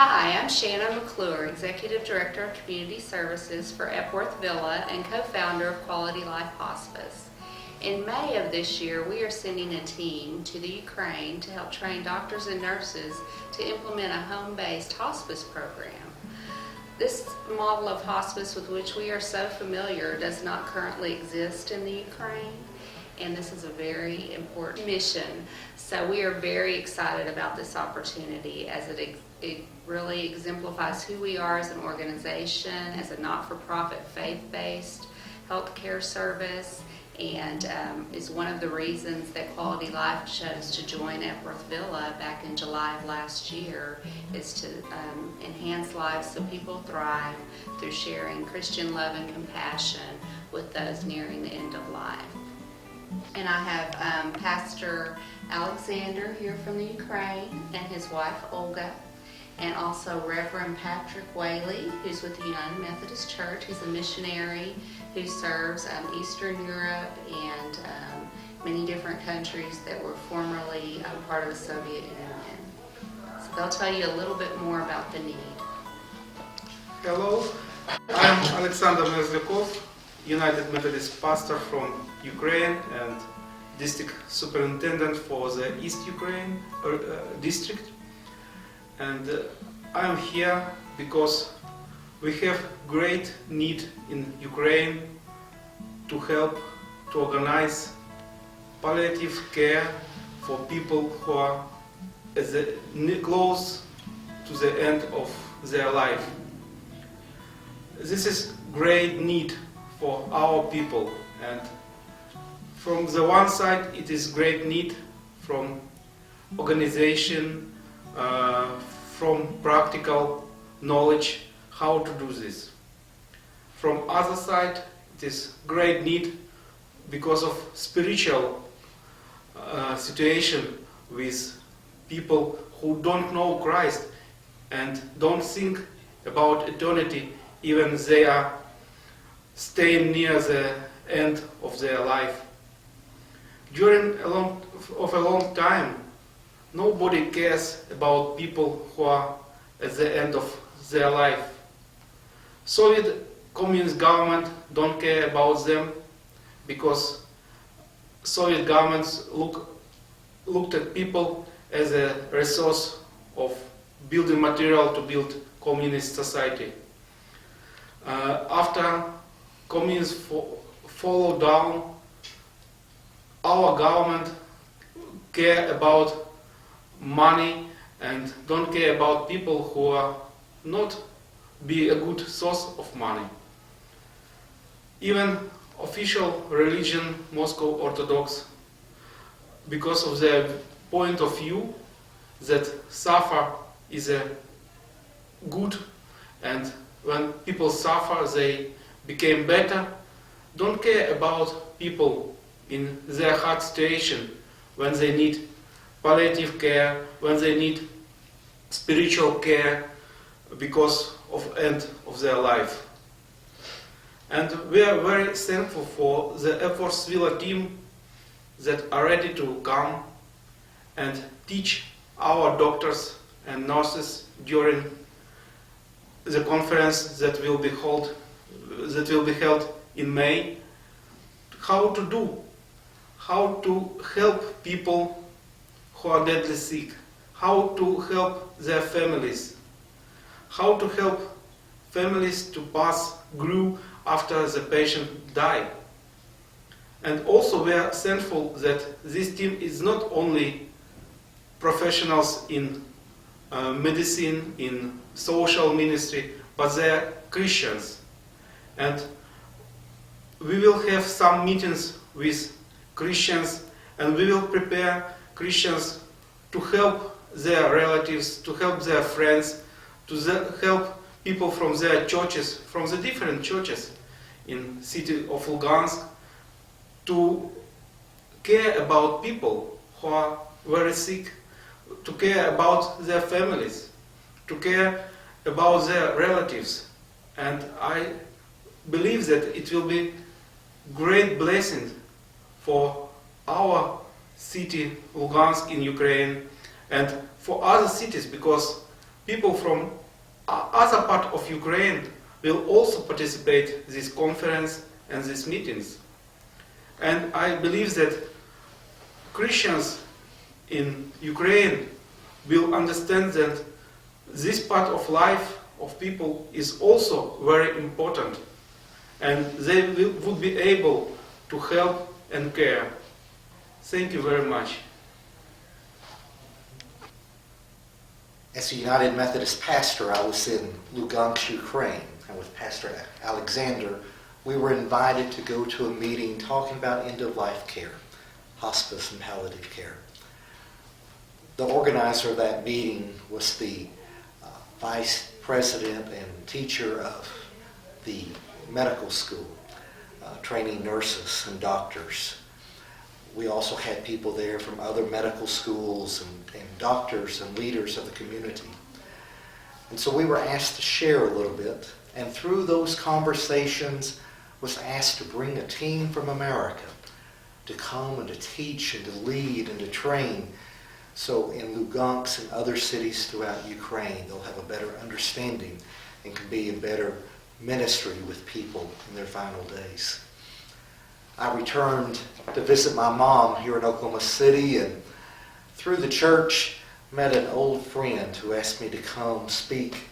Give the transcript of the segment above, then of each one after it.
Hi, I'm Shannon McClure, Executive Director of Community Services for Epworth Villa and co-founder of Quality Life Hospice. In May of this year, we are sending a team to the Ukraine to help train doctors and nurses to implement a home-based hospice program. This model of hospice with which we are so familiar does not currently exist in the Ukraine, and this is a very important mission. So we are very excited about this opportunity as it really exemplifies who we are as an organization, as a not-for-profit faith-based healthcare service, and is one of the reasons that Quality Life chose to join Epworth Villa back in July of last year, is to enhance lives so people thrive through sharing Christian love and compassion with those nearing the end of life. And I have Pastor Alexander here from the Ukraine and his wife Olga, and also Reverend Patrick Whaley, who's with the United Methodist Church. He's a missionary who serves Eastern Europe and many different countries that were formerly part of the Soviet Union. So they'll tell you a little bit more about the need. Hello, I'm Alexander Mezlякov, United Methodist pastor from Ukraine and district superintendent for the East Ukraine district. And I'm here because we have great need in Ukraine to help to organize palliative care for people who are close to the end of their life. This is great need for our people, and from the one side it is great need from organization, from practical knowledge how to do this. From other side it is great need because of spiritual situation with people who don't know Christ and don't think about eternity even they are staying near the end of their life. During a long time, nobody cares about people who are at the end of their life. Soviet communist government don't care about them because Soviet governments looked at people as a resource of building material to build communist society. After communism followed down, our government care about money and don't care about people who are not be a good source of money. Even official religion, Moscow Orthodox, because of their point of view that suffer is a good, and when people suffer they became better, don't care about people in their hard situation when they need palliative care, when they need spiritual care because of end of their life. And we are very thankful for the Epworth Villa team that are ready to come and teach our doctors and nurses during the conference that will be held in May, how to help people who are deadly sick, how to help their families, how to help families to pass through after the patient died. And also we are thankful that this team is not only professionals in medicine, in social ministry, but they are Christians. And we will have some meetings with Christians, and we will prepare Christians to help their relatives, to help their friends, to help people from their churches, from the different churches in city of Lugansk, to care about people who are very sick, to care about their families, to care about their relatives. And I believe that it will be great blessing for our city Lugansk in Ukraine and for other cities, because people from other part of Ukraine will also participate in this conference and these meetings. And I believe that Christians in Ukraine will understand that this part of life of people is also very important, and they would be able to help and care. Thank you very much. As a United Methodist pastor, I was in Lugansk, Ukraine, and with Pastor Alexander, we were invited to go to a meeting talking about end-of-life care, hospice and palliative care. The organizer of that meeting was the vice president and teacher of the medical school, training nurses and doctors. We also had people there from other medical schools and doctors and leaders of the community. And so we were asked to share a little bit, and through those conversations was asked to bring a team from America to come and to teach and to lead and to train. So in Lugansk and other cities throughout Ukraine, they'll have a better understanding and can be in better ministry with people in their final days. I returned to visit my mom here in Oklahoma City, and through the church met an old friend who asked me to come speak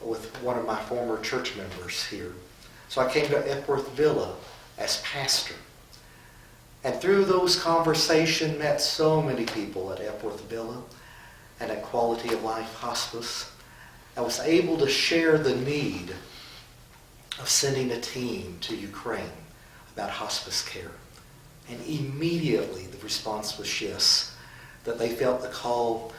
with one of my former church members here. So I came to Epworth Villa as pastor. And through those conversations, met so many people at Epworth Villa and at Quality of Life Hospice. I was able to share the need of sending a team to Ukraine about hospice care. And immediately the response was yes, that they felt the call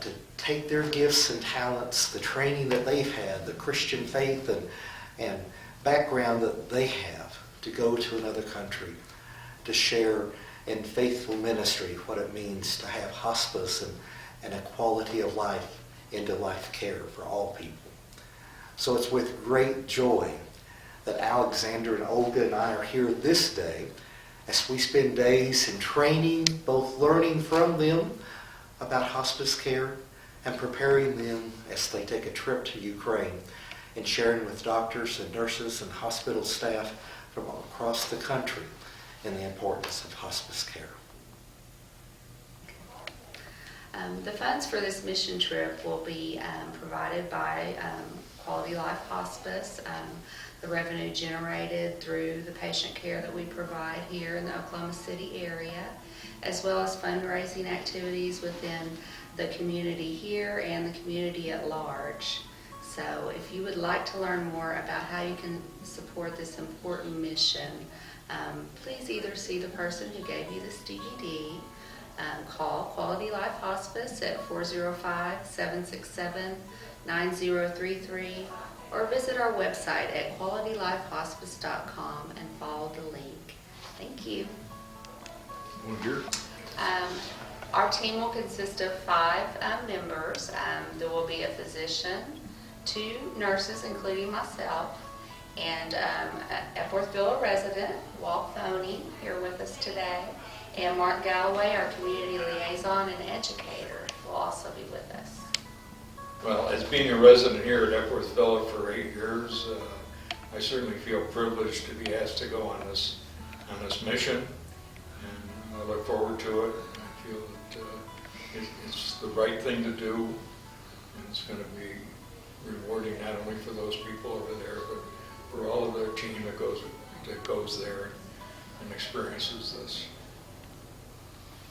to take their gifts and talents, the training that they've had, the Christian faith and background that they have, to go to another country, to share in faithful ministry what it means to have hospice and a quality of life into life care for all people. So it's with great joy that Alexander and Olga and I are here this day as we spend days in training, both learning from them about hospice care and preparing them as they take a trip to Ukraine and sharing with doctors and nurses and hospital staff from across the country in the importance of hospice care. The funds for this mission trip will be provided by Quality Life Hospice. The revenue generated through the patient care that we provide here in the Oklahoma City area, as well as fundraising activities within the community here and the community at large. So if you would like to learn more about how you can support this important mission, please either see the person who gave you this DVD, call Quality Life Hospice at 405-767-9033, or visit our website at qualitylifehospice.com and follow the link. Thank you. Our team will consist of 5 members. There will be a physician, 2 nurses, including myself, and Epworth Villa resident, Walt, Thoni, here with us today, and Mark Galaway, our community liaison and educator, will also be with us. Well, as being a resident here at Epworth Villa for 8 years, I certainly feel privileged to be asked to go on this mission, and I look forward to it. I feel that it's the right thing to do, and it's going to be rewarding not only for those people over there, but for all of their team that goes there and experiences this.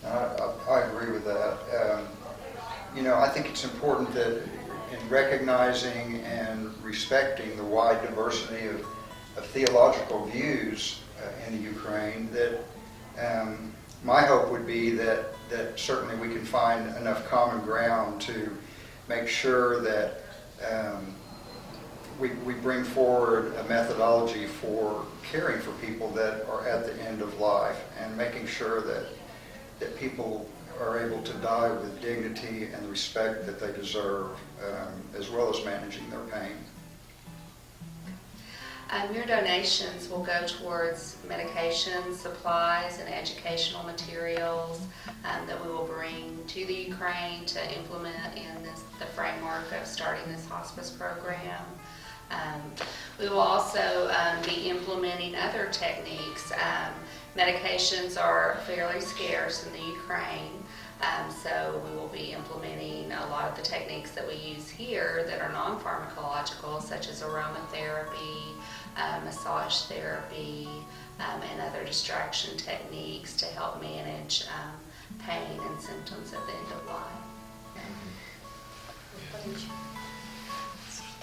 I agree with that. I think it's important that in recognizing and respecting the wide diversity of theological views in the Ukraine, that my hope would be that certainly we can find enough common ground to make sure that we bring forward a methodology for caring for people that are at the end of life, and making sure that people are able to die with dignity and respect that they deserve, as well as managing their pain. Your donations will go towards medications, supplies, and educational materials that we will bring to to the Ukraine to implement in the framework of starting this hospice program. We will also be implementing other techniques. Medications are fairly scarce in the Ukraine, so we will be implementing a lot of the techniques that we use here that are non-pharmacological, such as aromatherapy, massage therapy, and other distraction techniques to help manage pain and symptoms at the end of life.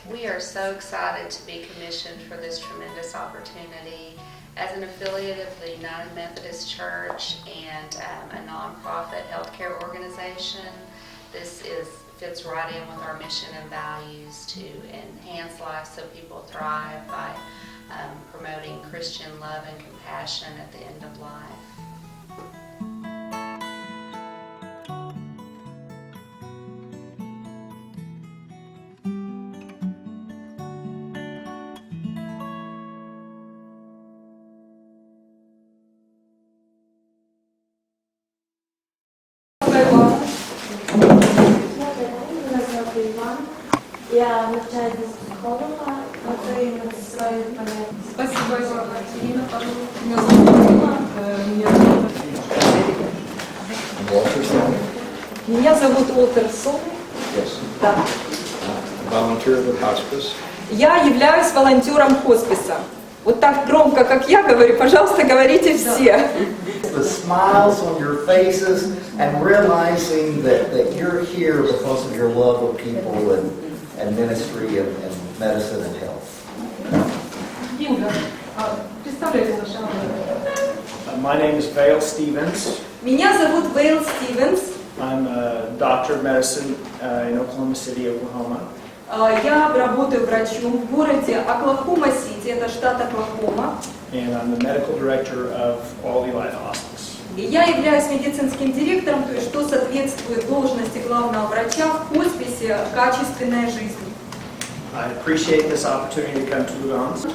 We are so excited to be commissioned for this tremendous opportunity. As an affiliate of the United Methodist Church and a nonprofit healthcare organization, this fits right in with our mission and values to enhance life so people thrive by promoting Christian love and compassion at the end of life. Я навчаюсь психолога, отримати свої поняття. Спасибо, Екатерина. Меня зовут Уолтер Сон. Да. Volunteer with Hospice. Я являюсь волонтером хосписа. Вот так громко, как я говорю, пожалуйста, говорите все. The smiles on your faces and realizing that you're here because of your love of people and ministry and medicine and health. My name is Vail Stevens. Меня зовут Вейл Стивенс. I'm a doctor of medicine in Oklahoma City, Oklahoma. Я работаю врачом в городе Оклахома-Сити, это штат Оклахома. And I'm the medical director of Quality Life Hospice. И я являюсь медицинским директором, то есть что соответствует должности главного врача в хосписе «Качественная жизнь». I appreciate this opportunity to come to Lugansk.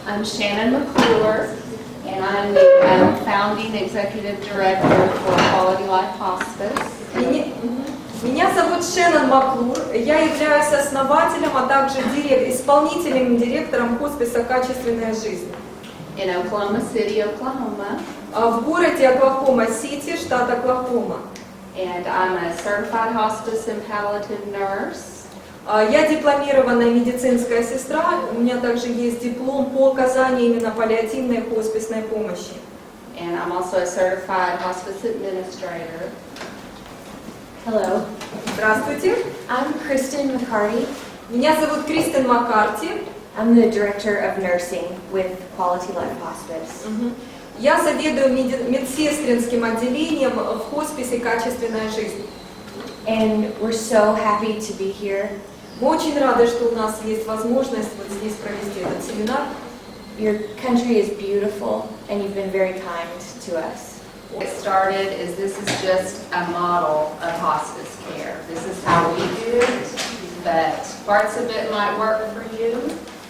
I'm Shannon McClure, and I'm the founding executive director for Quality Life Hospice. Меня зовут Шеннон Макклур, я являюсь основателем, а также исполнительным директором хосписа «Качественная жизнь» In Oklahoma City, Oklahoma. В городе Оклахома-Сити, штат Оклахома. And I'm a certified hospice and palliative nurse. Я дипломированная медицинская сестра, у меня также есть диплом по оказанию именно паллиативной хосписной помощи. And I'm also a certified hospice administrator. Hello, Здравствуйте, I'm Kristen McCarty. меня зовут Кристен Маккарти. I'm the Director of Nursing with Quality Life Hospice. Я заведую медсестринским отделением в хосписе «Качественная жизнь». And we're so happy to be here. Мы очень рады, что у нас есть возможность вот здесь провести этот семинар. Your country is beautiful and you've been very kind to us. What started is this is just a model of hospice care. This is how we do it, but parts of it might work for you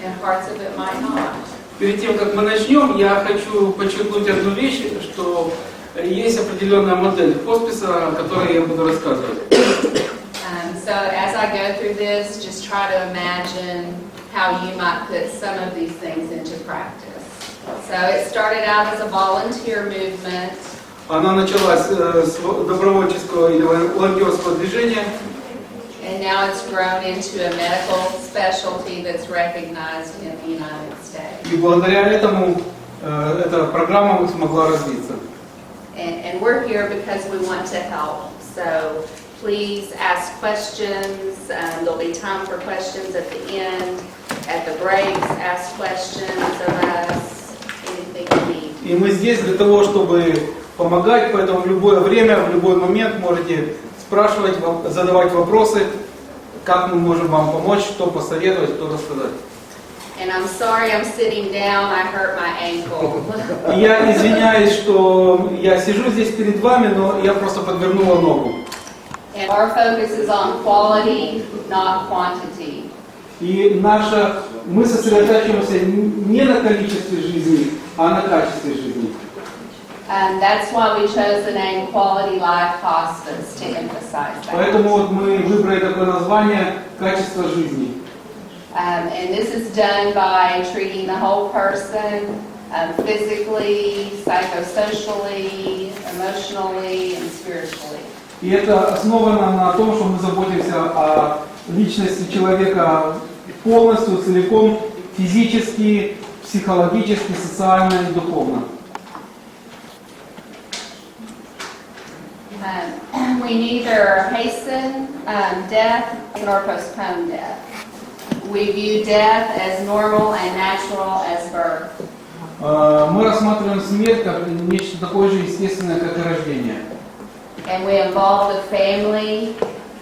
and parts of it might not. Перед тем, как мы начнем, я хочу подчеркнуть одну вещь, что есть определенная модель хосписа, о которой я буду рассказывать. So as I go through this, just try to imagine how you might put some of these things into practice. So it started out as a volunteer movement. Она началась с добровольческого или волонтерского движения. And now it's grown into a medical specialty that's recognized in the United States. И благодаря этому эта программа смогла развиться. And we're here because we want to help. So please ask questions. There'll be time for questions at the end. At the breaks, ask questions of us. Anything you need. И мы здесь для того, чтобы помогать, поэтому в любое время, в любой момент можете спрашивать, задавать вопросы, как мы можем вам помочь, что посоветовать, что рассказать. And I'm sorry I'm sitting down, I hurt my ankle. И я извиняюсь, что я сижу здесь перед вами, но я просто подвернула ногу. And our focus is on quality, not quantity. И мы сосредотачиваемся не на количестве жизней, а на качестве жизни. That's why we chose the name Quality Life Hospice to emphasize that. Поэтому вот мы выбрали такое название «Качество жизни». And this is done by treating the whole person, physically, psychosocially, emotionally, and spiritually. И это основано на том, что мы заботимся о личности человека полностью, целиком, физически, психологически, социально и духовно. We neither hasten death nor postpone death. We view death as normal and natural as birth. Мы рассматриваем смерть как нечто такое же естественное, как и рождение. And we involve the family,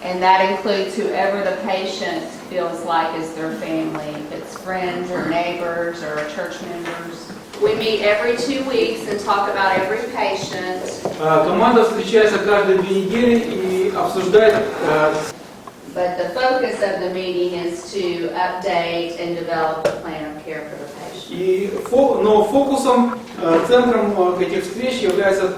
and that includes whoever the patient feels like is their family, if it's friends or neighbors or church members. We meet every 2 weeks and talk about every patient. Команда встречается каждые 2 недели и обсуждает. But the focus of the meeting is to update and develop a plan of care for the patient. Но фокусом, центром этих встреч является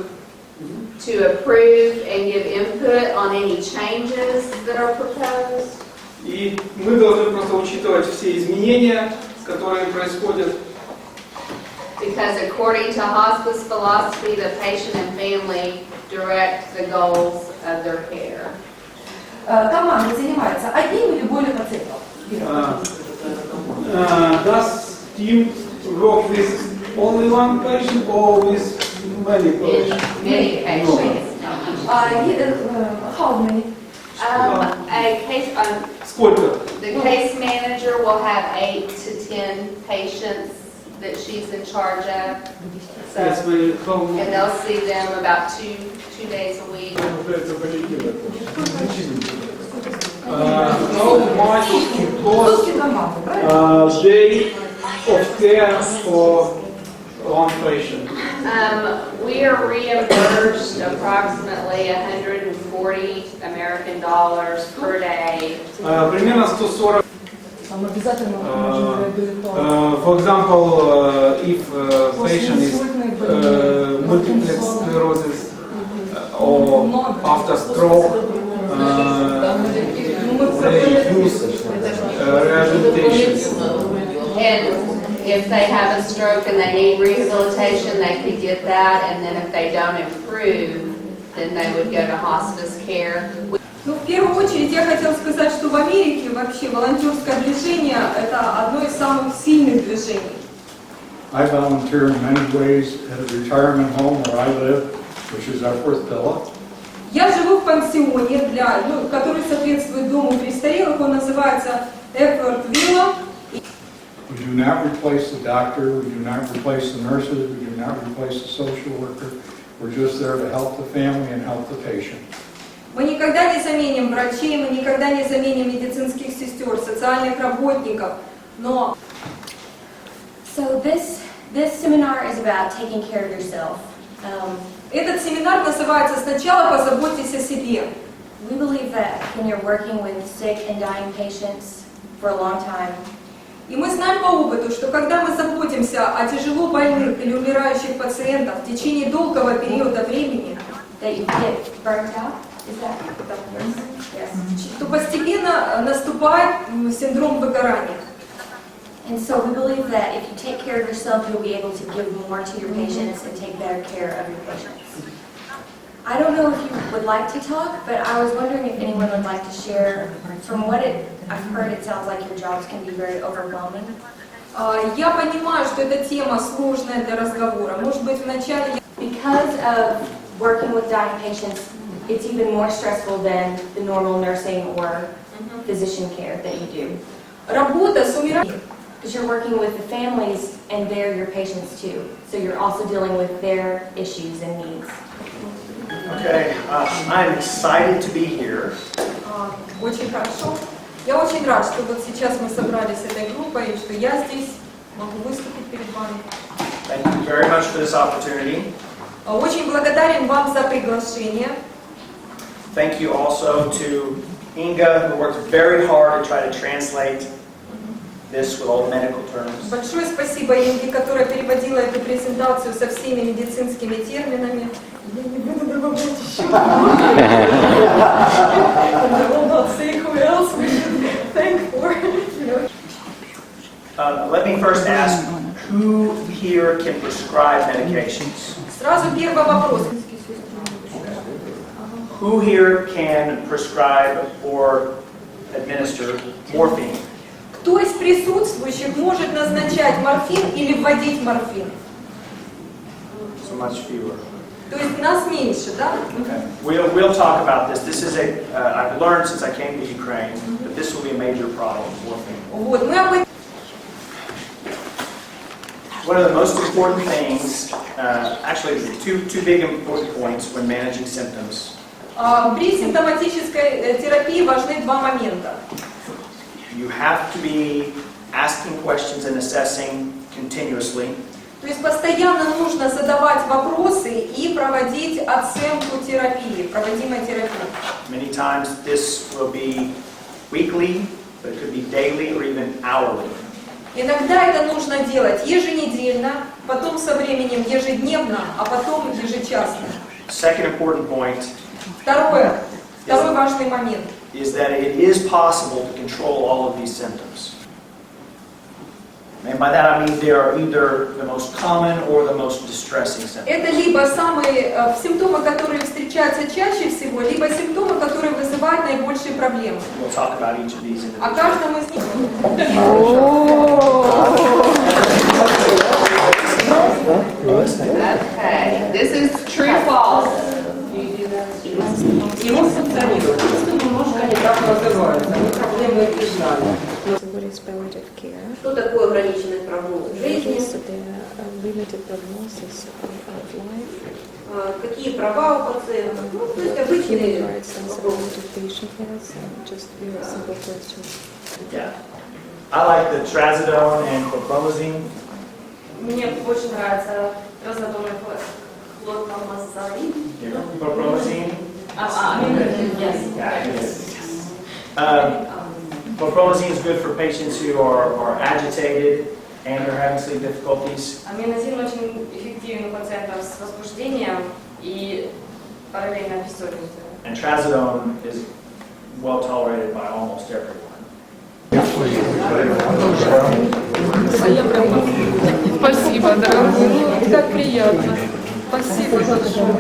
to approve and give input on any changes that are proposed. И мы должны просто учитывать все изменения, которые происходят. Because according to hospice philosophy, the patient and family direct the goals of their care. Команда занимается одним или более пациентов? Does team work with only one patient or with many patients? Many patients. How many? A case, Сколько? the case manager will have 8 to 10 patients that she's in charge of. So, Yes, and they'll see them about two days a week. How much it costs day of care for one patient? We are reimbursed approximately $140 American per day. Примерно 140. For example, if a patient is multiple sclerosis or after stroke, they use rehabilitation. And if they have a stroke and they need rehabilitation, they could get that, and then if they don't improve, then they would go to hospice care. Ну, в первую очередь я хотела сказать, что в Америке вообще волонтерское движение – это одно из самых сильных движений. I volunteer in many ways at a retirement home where I live, which is Epworth, Villa. Я живу в пансионе, который соответствует дому престарелых, он называется Epworth, Villa. We do not replace the doctor, we do not replace the nurses, we do not replace the social worker. We're just there to help the family and help the patient. Мы никогда не заменим врачей, мы никогда не заменим медицинских сестер, социальных работников, но... So this seminar is about taking care of yourself. Этот семинар называется «Сначала позаботьтесь о себе». We believe that when you're working with sick and dying patients for a long time, и мы знаем по опыту, что когда мы заботимся о тяжело больных или умирающих пациентах в течение долгого периода времени, that you get burnt out. Is that yes? То постепенно наступает синдром выгорания. And so we believe that if you take care of yourself, you'll be able to give more to your patients and take better care of your patients. I don't know if you would like to talk, but I was wondering if anyone would like to share. From what I've heard, it sounds like your jobs can be very overwhelming. Я понимаю, что эта тема сложная для разговора. Может быть, вначале... Because of working with dying patients, it's even more stressful than the normal nursing or physician care that you do. Работа с умирающими. Because you're working with the families and they're your patients too. So you're also dealing with their issues and needs. Okay, I'm excited to be here. Очень хорошо. Я очень рад, что вот сейчас мы собрались с этой группой, и что я здесь могу выступить перед вами. Thank you very much for this opportunity. Очень благодарен вам за приглашение. Thank you also to Inga, who worked very hard to try to translate this with all the medical terms. Большое спасибо Инге, которая переводила эту презентацию со всеми медицинскими терминами. Я не буду добавлять еще. I will not say who else we should thank for. Let me first ask, who here can prescribe medications? Сразу первый вопрос. Who here can prescribe or administer morphine? Кто из присутствующих может назначать морфин или вводить морфин? So much fewer. То есть нас меньше, да? Okay. We'll talk about this. This is I've learned since I came to Ukraine that this will be a major problem, morphine. Вот, мы об этом. One of the most important things, actually two big important points when managing symptoms. При симптоматической терапии важны два момента. You have to be asking questions and assessing continuously. То есть постоянно нужно задавать вопросы и проводить оценку терапии, проводимой терапии. Many times this will be weekly, but it could be daily or even hourly. Иногда это нужно делать еженедельно, потом со временем ежедневно, а потом ежечасно. Second important point Второй важный момент. Is that it is possible to control all of these symptoms. And by that I mean they are either the most common or the most distressing symptoms. Это либо самые симптомы, которые встречаются чаще всего, либо симптомы, которые вызывают наибольшие проблемы. We'll talk about each of these individually. О каждом из них. Okay, this is true or false. Его функционирует. Немножко не так называется. Мы проблемы их решали. What is palliative care? Что такое ограниченный прогноз жизни? What is the limited prognosis of life? Какие права у пациента? Ну, то есть обычные Human rights and severity patient has, just very simple questions. Yeah. I like the trazodone and chlorpromazine. Мне очень нравится тразодон и хлорпромазин. Chlorpromazine. Yes. Chlorpromazine is good for patients who are agitated and are having sleep difficulties. Аминозин очень эффективен у пациентов с возбуждением и параллельно бессонницей. And trazodone is well tolerated by almost everyone. Спасибо, дорогой. Так приятно. Спасибо большое.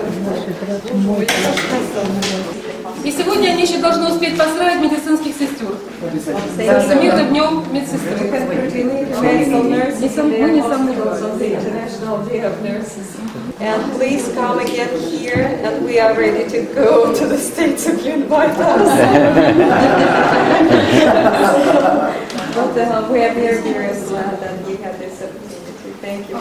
И сегодня они еще должны успеть поздравить медицинских сестер. С Всемирным днем медсестры. And please come again here, and we are ready to go to the States if you invite us. But we are very curious that we have this opportunity. Thank you.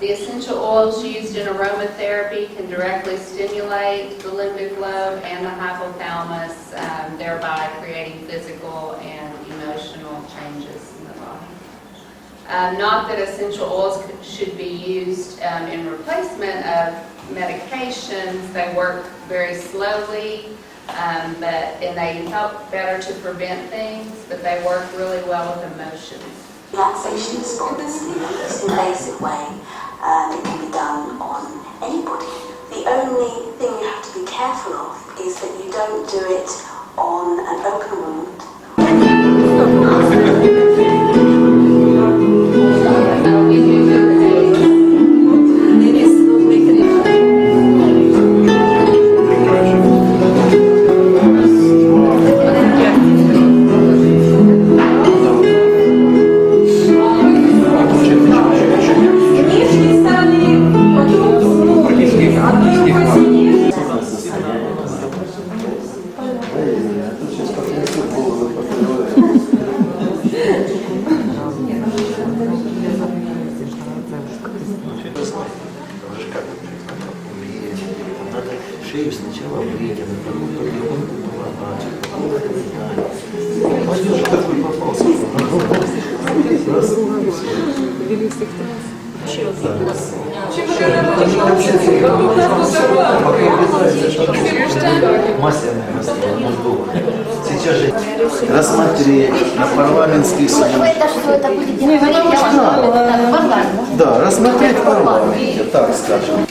The essential oils used in aromatherapy can directly stimulate the limbic lobe and the hypothalamus, thereby creating physical and emotional changes in the body. Not that essential oils should be used in replacement of medications. They work very slowly, and they help better to prevent things, but they work really well with emotions. Relaxation is obviously the most invasive way. It can be done on anybody. The only thing you have to be careful of is that you don't do it on an open wound. Сейчас же рассматриваем матери на парламентский суд. Да, рассмотреть в парламенте, так скажем.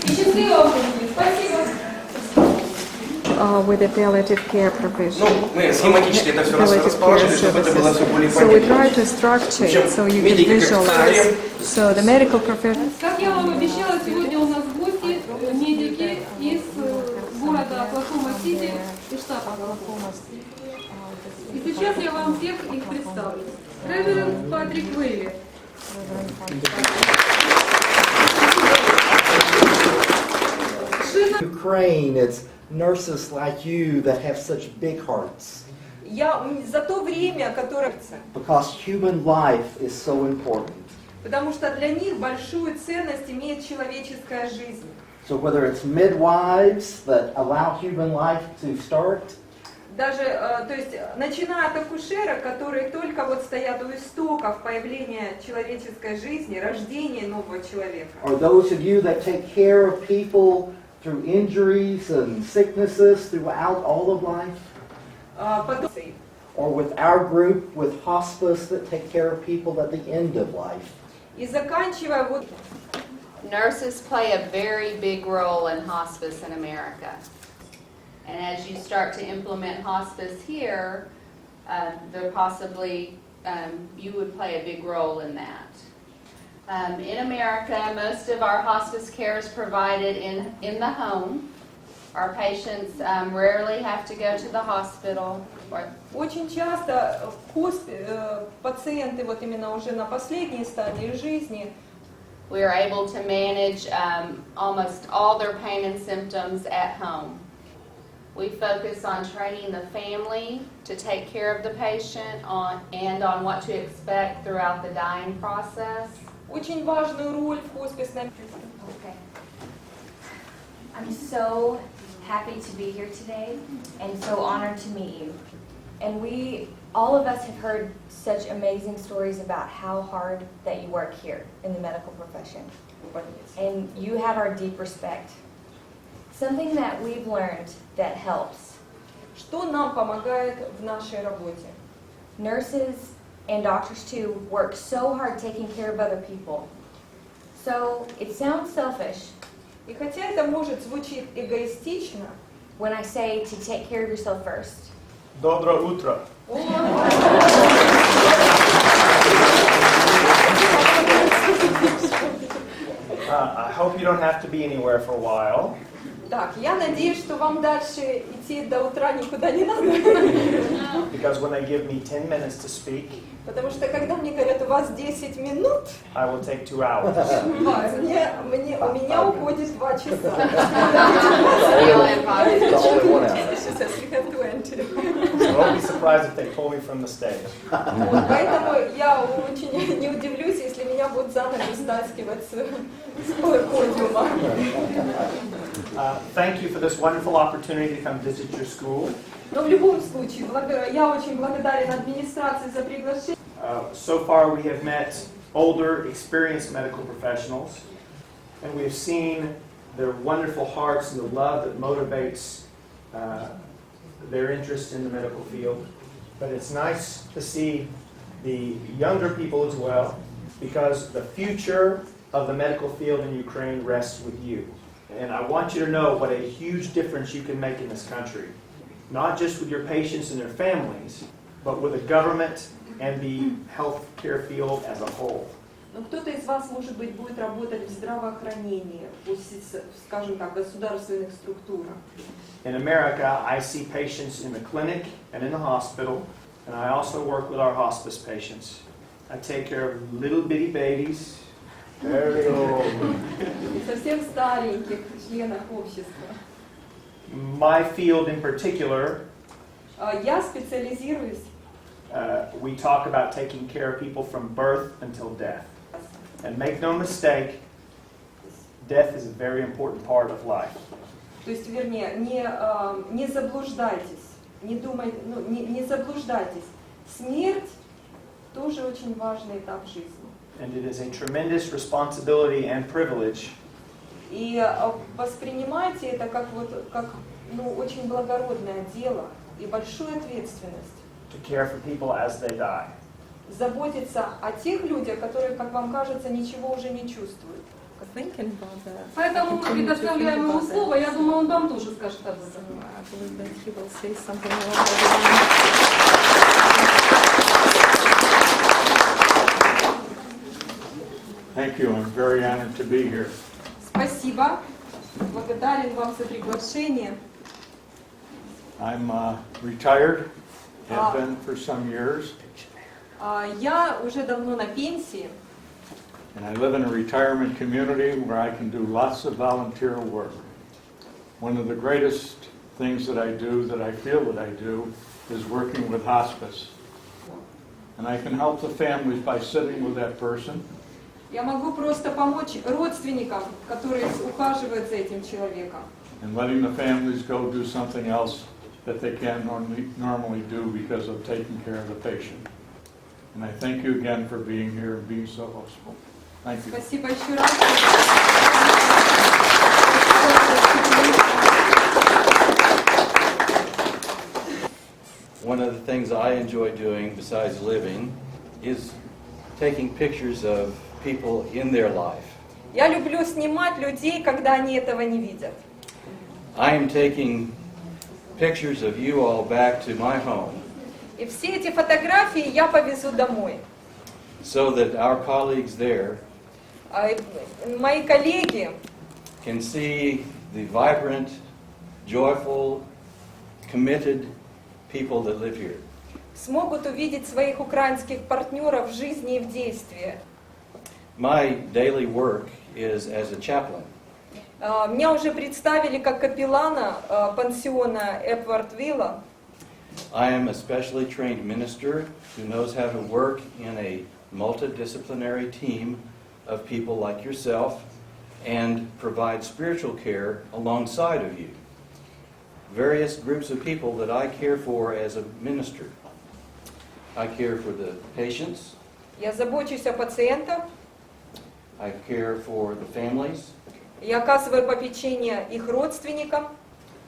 With the palliative care provision. Мы схематически это все расположили, чтобы это было все более So we try понятно. to structure it so you can visualize. So the medical profession. Как я вам обещала, сегодня у нас гости, медики из города Оклахома-Сити и штата Оклахома-Сити. И сейчас я вам всех их представлю. Реверенд Патрик Вейли. Ukraine, it's nurses like you that have such big hearts. За то время, которое... Because human life is so important. Потому что для них большую ценность имеет человеческая жизнь. So whether it's midwives that allow human life to start, Даже, то есть, начиная от акушерок, которые только вот стоят у истоков появления человеческой жизни, рождения нового человека. or those of you that take care of people through injuries and sicknesses throughout all of life, or with our group with hospice that take care of people at the end of life. И заканчивая вот... Nurses play a very big role in hospice in America. And as you start to implement hospice here, there possibly you would play a big role in that. In America, most of our hospice care is provided in the home. Our patients rarely have to go to the hospital. Очень часто пациенты вот именно уже на последней стадии жизни We are able to manage almost all their pain and symptoms at home. We focus on training the family to take care of the patient and on what to expect throughout the dying process. Очень важную роль в хосписном... Okay. I'm so happy to be here today and so honored to meet you. And all of us have heard such amazing stories about how hard that you work here in the medical profession. And you have our deep respect. Something that we've learned that helps. Что нам помогает в нашей работе? Nurses and doctors too work so hard taking care of other people. So it sounds selfish. И хотя это может звучить эгоистично, when I say to take care of yourself first. Доброе утро. I hope you don't have to be anywhere for a while. Так, я надеюсь, что вам дальше идти до утра никуда не надо. Because when they give me 10 minutes to speak, Потому что когда мне говорят, у вас 10 минут, I will take 2 hours. у меня уходит 2 часа. So don't be surprised if they pull me from the stage. Поэтому я очень не удивлюсь, если меня будут за ноги стаскивать с подиума. Thank you for this wonderful opportunity to come visit your school. Но в любом случае, я очень благодарен администрации за приглашение. So far we have met older, experienced medical professionals, and we have seen their wonderful hearts and the love that motivates their interest in the medical field. But it's nice to see the younger people as well, because the future of the medical field in Ukraine rests with you. And I want you to know what a huge difference you can make in this country. Not just with your patients and their families, but with the government and the health care field as a whole. Но кто-то из вас, может быть, будет работать в здравоохранении, скажем так, государственных структурах. In America, I see patients in the clinic and in the hospital, and I also work with our hospice patients. I take care of little bitty babies, very old. Совсем стареньких членов общества. My field in particular, Я специализируюсь. We talk about taking care of people from birth until death. And make no mistake, death is a very important part of life. То есть, вернее, не заблуждайтесь, не заблуждайтесь. Смерть тоже очень важный этап жизни. And it is a tremendous responsibility and privilege. И воспринимайте это как очень благородное дело и большую ответственность. to care for people as they die. Заботиться о тех людях, которые, как вам кажется, ничего уже не чувствуют. Поэтому мы предоставляем ему слово, я думаю, он вам тоже скажет об этом. Thank you. I'm very honored to be here. Спасибо. Благодарен вам за приглашение. I'm retired, have been for some years, Я уже давно на пенсии. and I live in a retirement community where I can do lots of volunteer work. One of the greatest things that I do, that I feel that I do, is working with hospice. And I can help the families by sitting with that person. Я могу просто помочь родственникам, которые ухаживают за этим человеком. And letting the families go do something else that they can't normally do because of taking care of the patient. And I thank you again for being here and being so hospitable. Thank you. Спасибо еще раз. One of the things I enjoy doing besides living is taking pictures of people in their life. Я люблю снимать людей, когда они этого не видят. I am taking pictures of you all back to my home И все эти фотографии я повезу домой. so that our colleagues there Мои коллеги can see the vibrant, joyful, committed people that live here. смогут увидеть своих украинских партнеров в жизни и в действии. My daily work is as a chaplain. Меня уже представили как капеллана пансиона Epworth Vail. I am a specially trained minister who knows how to work in a multidisciplinary team of people like yourself and provide spiritual care alongside of you. Various groups of people that I care for as a minister. I care for the patients. Я забочусь о пациентах. I care for the families. Я оказываю попечение их родственникам.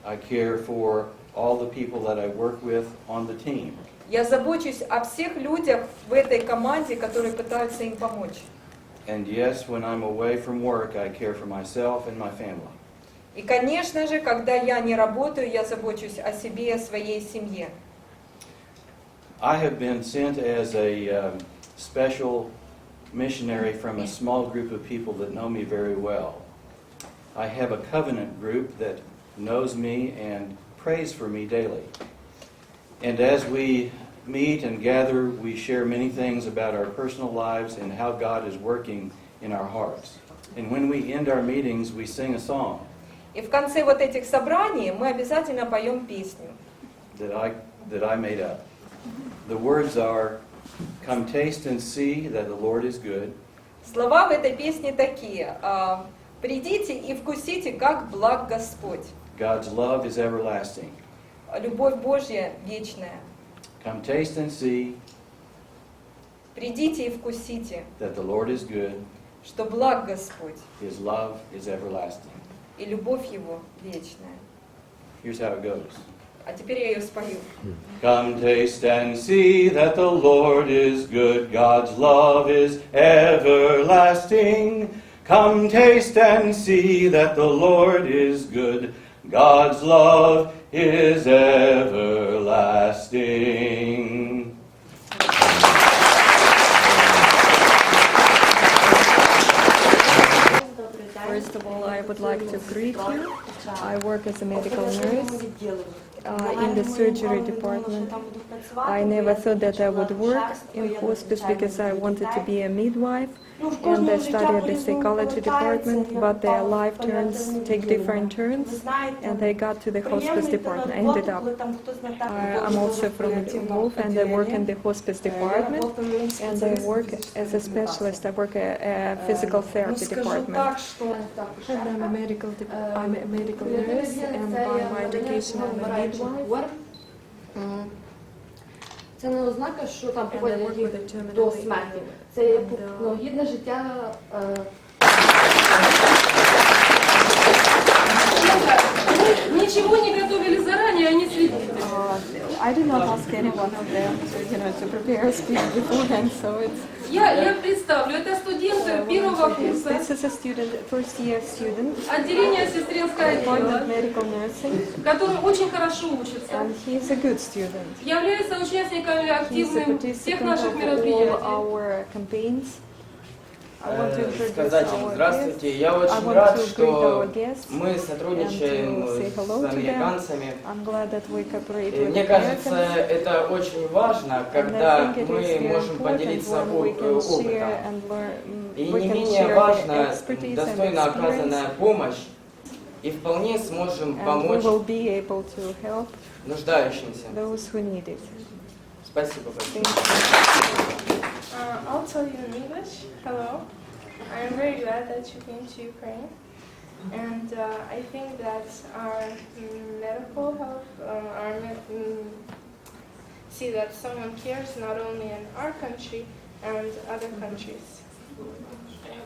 I care for all the people that I work with on the team. Я забочусь о всех людях в этой команде, которые пытаются им помочь. And yes, when I'm away from work, I care for myself and my family. И, конечно же, когда я не работаю, я забочусь о себе и о своей семье. I have been sent as a special missionary from a small group of people that know me very well. I have a covenant group that knows me and prays for me daily. And as we meet and gather, we share many things about our personal lives and how God is working in our hearts. And when we end our meetings, we sing a song И в конце вот этих собраний мы обязательно поем песню. that I made up. The words are, "Come taste and see that the Lord is good. Слова в этой песне такие. «Придите и вкусите, как благ Господь». God's love is everlasting. Любовь Божья вечная. Come taste and see Придите и вкусите, that the Lord is good. что благ Господь, His love is everlasting." и любовь Его вечная. Here's how it goes. А теперь я ее спою. Come taste and see that the Lord is good. God's love is everlasting. Come taste and see that the Lord is good. God's love is everlasting. First of all, I would like to greet you. I work as a medical nurse in the surgery department. I never thought that I would work in hospice because I wanted to be a midwife, and I studied the psychology department, but their life turns take different turns, and I got to the hospice department. I ended up. I'm also from Wolf, and I work in the hospice department, and I work as a specialist. I work at a physical therapy department. And I'm a medical nurse, and by my education I'm a midwife. Це не ознака, що там приходять люди до смерті. Це є гідне життя. Ничего не готовили заранее, они свидетели. I did not ask any one of them to prepare a speech beforehand, so it's... Я представлю, это студенты первого курса, This is a student, first year student, отделение сестринское department отдела, medical nursing, который очень хорошо учится, and he is a good student. является участниками He is a активным всех participant наших of all мероприятий. our campaigns. I want to introduce сказать им our здравствуйте. guests. Я I очень want рад, to greet что our guests мы сотрудничаем and to say с hello to them. американцами. I'm glad that we cooperate И with мне кажется, Americans. это очень важно, And I когда think it is мы very можем important поделиться when we can share опытом. and learn, И we не can менее share the важно expertise and достойно experience, оказанная помощь, и вполне сможем and we помочь will be able to help нуждающимся. those who need it. Спасибо большое. I'll tell you in English. Hello. I'm very glad that you came to Ukraine. And I think that our medical health, see that someone cares not only in our country and other countries.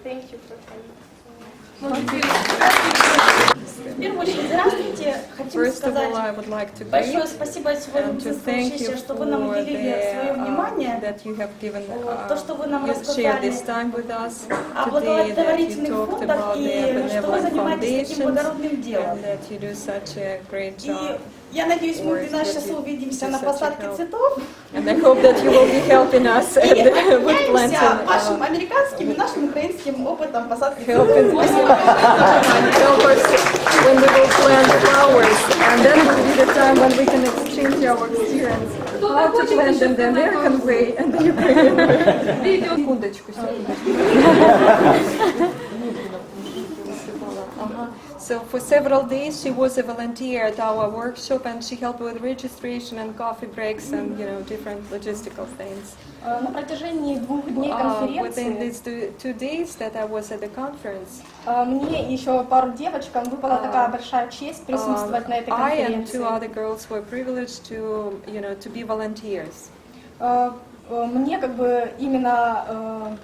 Thank you for coming. В первую очередь, здравствуйте. Хотим First of сказать all, I would like to большое greet спасибо сегодня and to за thank you что вы нам for уделили свое внимание. that you have given То, что вы нам you shared рассказали this time with us о today, that you благотворительных talked фондах about the и что вы benevolent занимаетесь таким foundations благородным делом. and that you do such a great job. Я надеюсь, мы Work сейчас that you увидимся do на such a посадке help. цветов. And I hope that you will be helping us И with planting обменяемся вашим американским и нашим украинским опытом посадки helping цветов. help us when we will plant flowers, and then will be the time when we can exchange our experience how to plant in the American way and the Ukrainian way. Секундочку, So for several days she was a volunteer at our workshop, and she helped with registration and coffee breaks and different logistical things. На протяжении 2 дней Within конференции these two days that I was at the conference, мне и еще пару девочкам выпала такая большая честь присутствовать на этой I and конференции. 2 other girls were privileged to be volunteers. Мне именно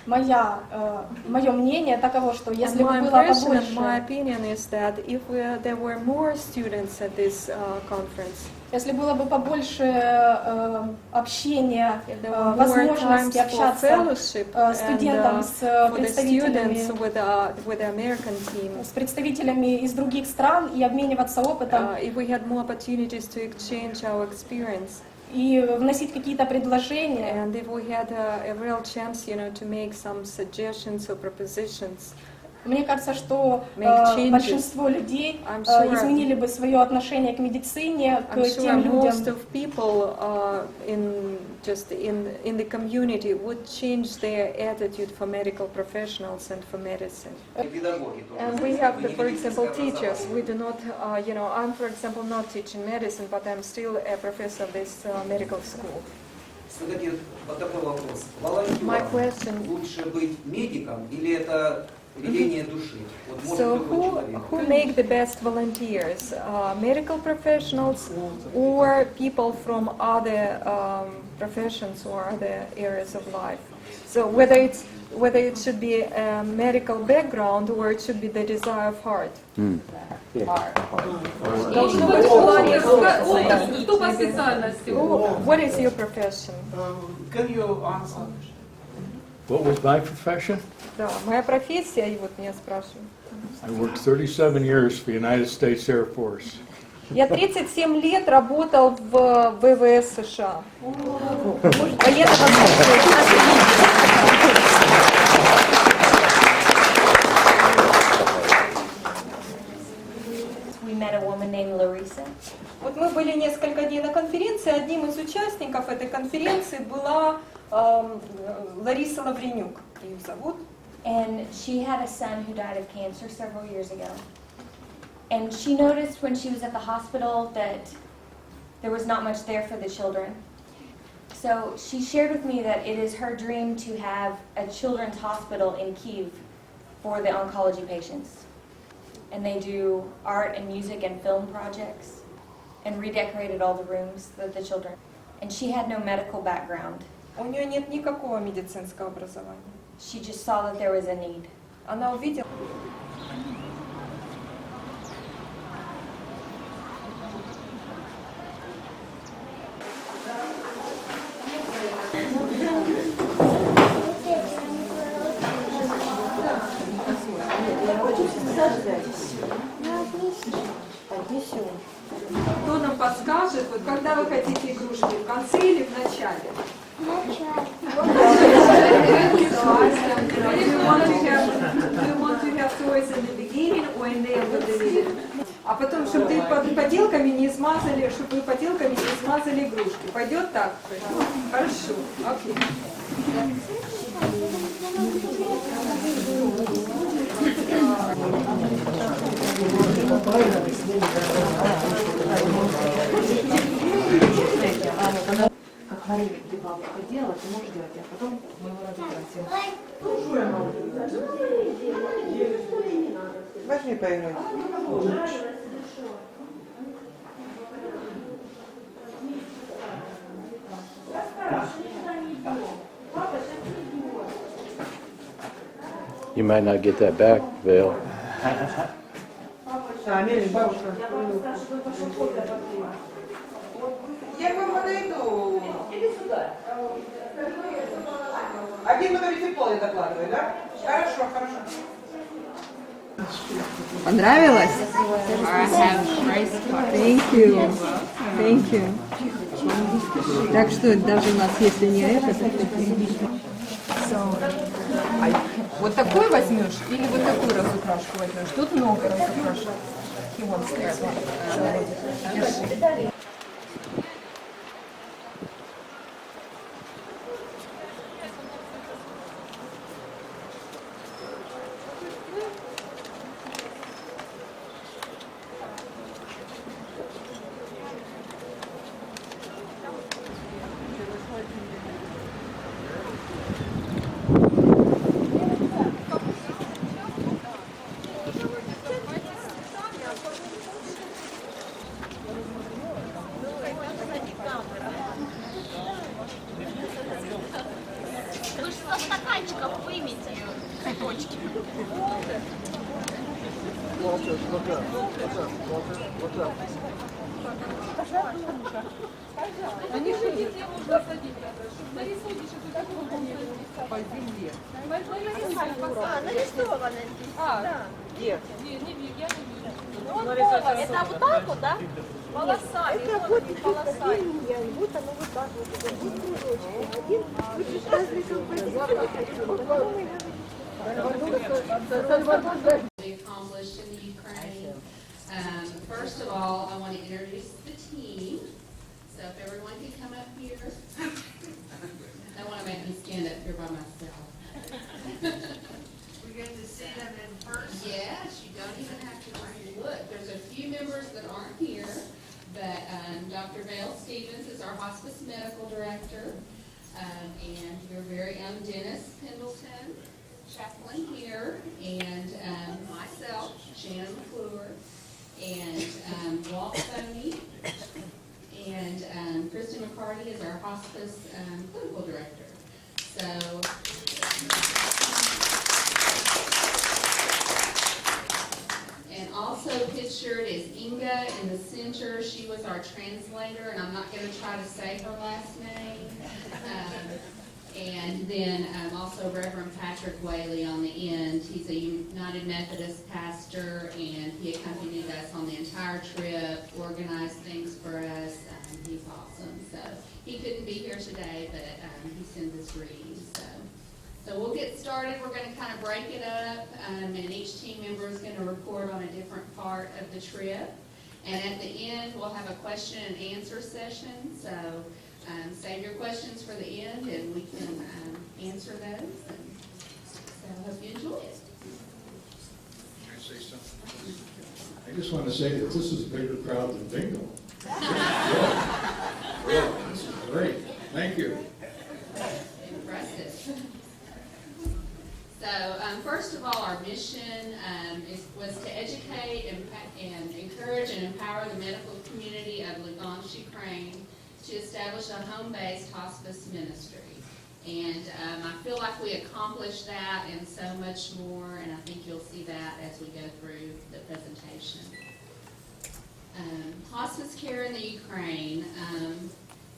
мое мнение таково, что если бы My было impression and my побольше, opinion is that if there were more students at this conference, если было бы побольше общения, more возможности times for общаться fellowship студентам с for the представителями, students with the American team, с представителями из других стран и обмениваться опытом, if we had more opportunities to exchange our experience, и вносить какие-то предложения. and if we had a real chance, to make some suggestions or propositions, Мне кажется, что большинство людей изменили бы свое отношение к медицине, к тем людям. Most of people in the community would change their attitude for medical professionals and for medicine. And we have, for example, teachers. We do not, I'm, for example, not teaching medicine, but I'm still a professor of this medical school. Вот такой вопрос. My question. Лучше быть медиком или это веление души? So who make the best volunteers? Medical professionals or people from other professions or other areas of life? So whether it should be a medical background or it should be the desire of heart. What is your profession? Can you answer? What was my profession? Да, моя профессия, и вот меня спрашивают. I worked 37 years for the United States Air Force. Я 37 лет работал в ВВС США. We met a woman named Larissa. Вот мы были несколько дней на конференции. Одним из участников этой конференции была Лариса Лавренюк. Ее зовут. And she had a son who died of cancer several years ago. And she noticed when she was at the hospital that there was not much there for the children. So she shared with me that it is her dream to have a children's hospital in Kiev for the oncology patients. And they do art and music and film projects and redecorated all the rooms for the children. And she had no medical background. У нее нет никакого медицинского образования. She just saw that there was a need. Она увидела. спрашивают, вот когда вы хотите игрушки, в конце или в начале? Do you want to have toys in the beginning or in the end of the video? А потом, чтобы ты поделками не смазали, чтобы вы поделками не смазали игрушки. Пойдет так? Хорошо. Окей. Как варили, где бабушка делала, ты можешь делать, а потом мы его разобрать. Возьми поиграть. You might not get that back, Vail. Я к вам подойду. Иди сюда. Один номер тепло я докладываю, да? Хорошо, хорошо. Понравилось? Thank you. Thank you. Так что даже у нас, если не это, то Вот такой возьмешь или вот такую разукрашку возьмешь? Тут много разукрашек. Держи. Они же везде можно садить. Нарисуйте, что такое по земле. Нарисовано здесь. Да. Где? Не вижу, я не вижу. Это вот так вот, да? Полосами. Это вот полосами. Вот оно вот так вот. Вот кружочки. Один. Вы же разрисовали. Accomplished in the Ukraine. First of all, I want to introduce the team. So if everyone can come up here. I don't want to make me stand up here by myself. We get to see them in person. Yes, you don't even have to look. There's a few members that aren't here, but Dr. Vail Stevens is our Hospice Medical Director, and your very own Dennis Pendleton, chaplain here, and myself, Shannon McClure, and Walt Thoni, and Kristen McCarty is our Hospice Clinical Director. So, and also pictured is Inga in the center. She was our translator, and I'm not going to try to say her last name. And then also Reverend Patrick Whaley on the end. He's a United Methodist pastor, and he accompanied us on the entire trip, organized things for us. He's awesome. So he couldn't be here today, but he sends us readings. So we'll get started. We're going to kind of break it up, and each team member is going to report on a different part of the trip. And at the end, we'll have a question and answer session. So save your questions for the end, and we can answer those. And so I hope you enjoy it. Can I say something? I just want to say that this is a bigger crowd than bingo. Yeah, this is great. Thank you. Impressive. So first of all, our mission was to educate and encourage and empower the medical community of Lugansk, Ukraine, to establish a home-based hospice ministry. And I feel like we accomplished that and so much more, and I think you'll see that as we go through the presentation. Hospice care in the Ukraine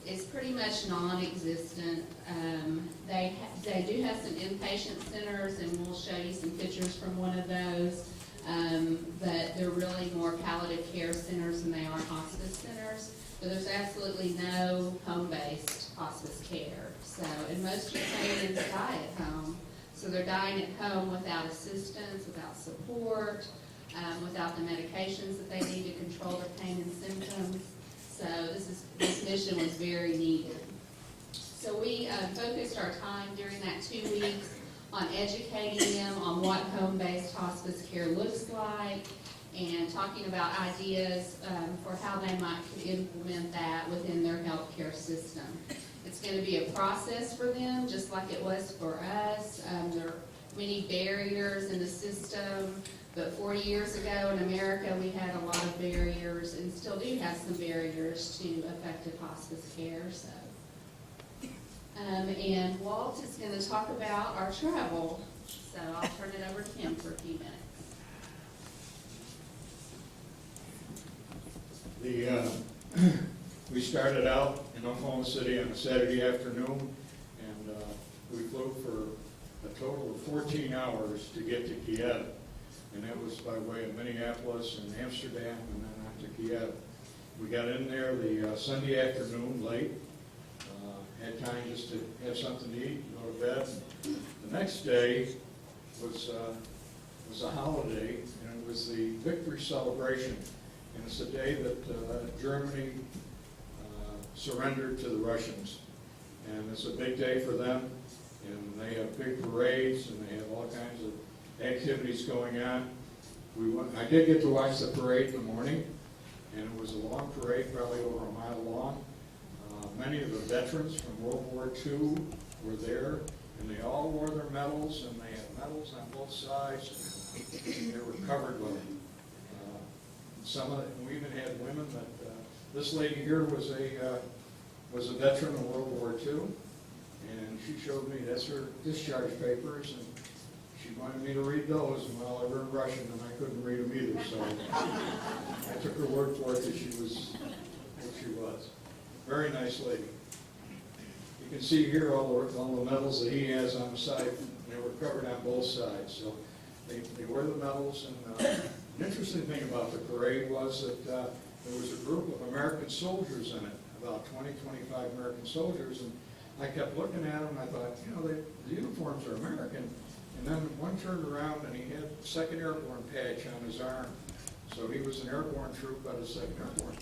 is pretty much non-existent. They do have some inpatient centers, and we'll show you some pictures from one of those, but they're really more palliative care centers than they are hospice centers. but there's absolutely no home-based hospice care. So, and most Ukrainians die at home. So they're dying at home without assistance, without support, without the medications that they need to control their pain and symptoms. So this mission was very needed. So we focused our time during that 2 weeks on educating them on what home-based hospice care looks like and talking about ideas for how they might implement that within their healthcare system. It's going to be a process for them, just like it was for us. There are many barriers in the system, but 40 years ago in America we had a lot of barriers and still do have some barriers to effective hospice care. So. And Walt is going to talk about our travel, so I'll turn it over to him for a few minutes. We started out in Oklahoma City on a Saturday afternoon, and we flew for a total of 14 hours to get to Kiev, and that was by way of Minneapolis and Amsterdam and then on to Kiev. We got in there the Sunday afternoon late. Had time just to have something to eat, go to bed. The next day was a holiday, and it was the victory celebration. And it's the day that Germany surrendered to the Russians. And it's a big day for them, and they have big parades, and they have all kinds of activities going on. I did get to watch the parade in the morning, and it was a long parade, probably over a mile long. Many of the veterans from World War II were there, and they all wore their medals, and they had medals on both sides, and they were covered with them. We even had women that, this lady here was a veteran of World War II, and she showed me, that's her discharge papers, and she wanted me to read those, and well, I learned Russian, and I couldn't read them either, so I took her word for it that she was what she was. Very nice lady. You can see here all the medals that he has on the side. They were covered on both sides. So they wear the medals. And an interesting thing about the parade was that there was a group of American soldiers in it, about 20, 25 American soldiers. And I kept looking at them, and I thought, the uniforms are American. And then one turned around, and he had a 2nd Airborne patch on his arm. So he was an airborne troop out of 2nd Airborne.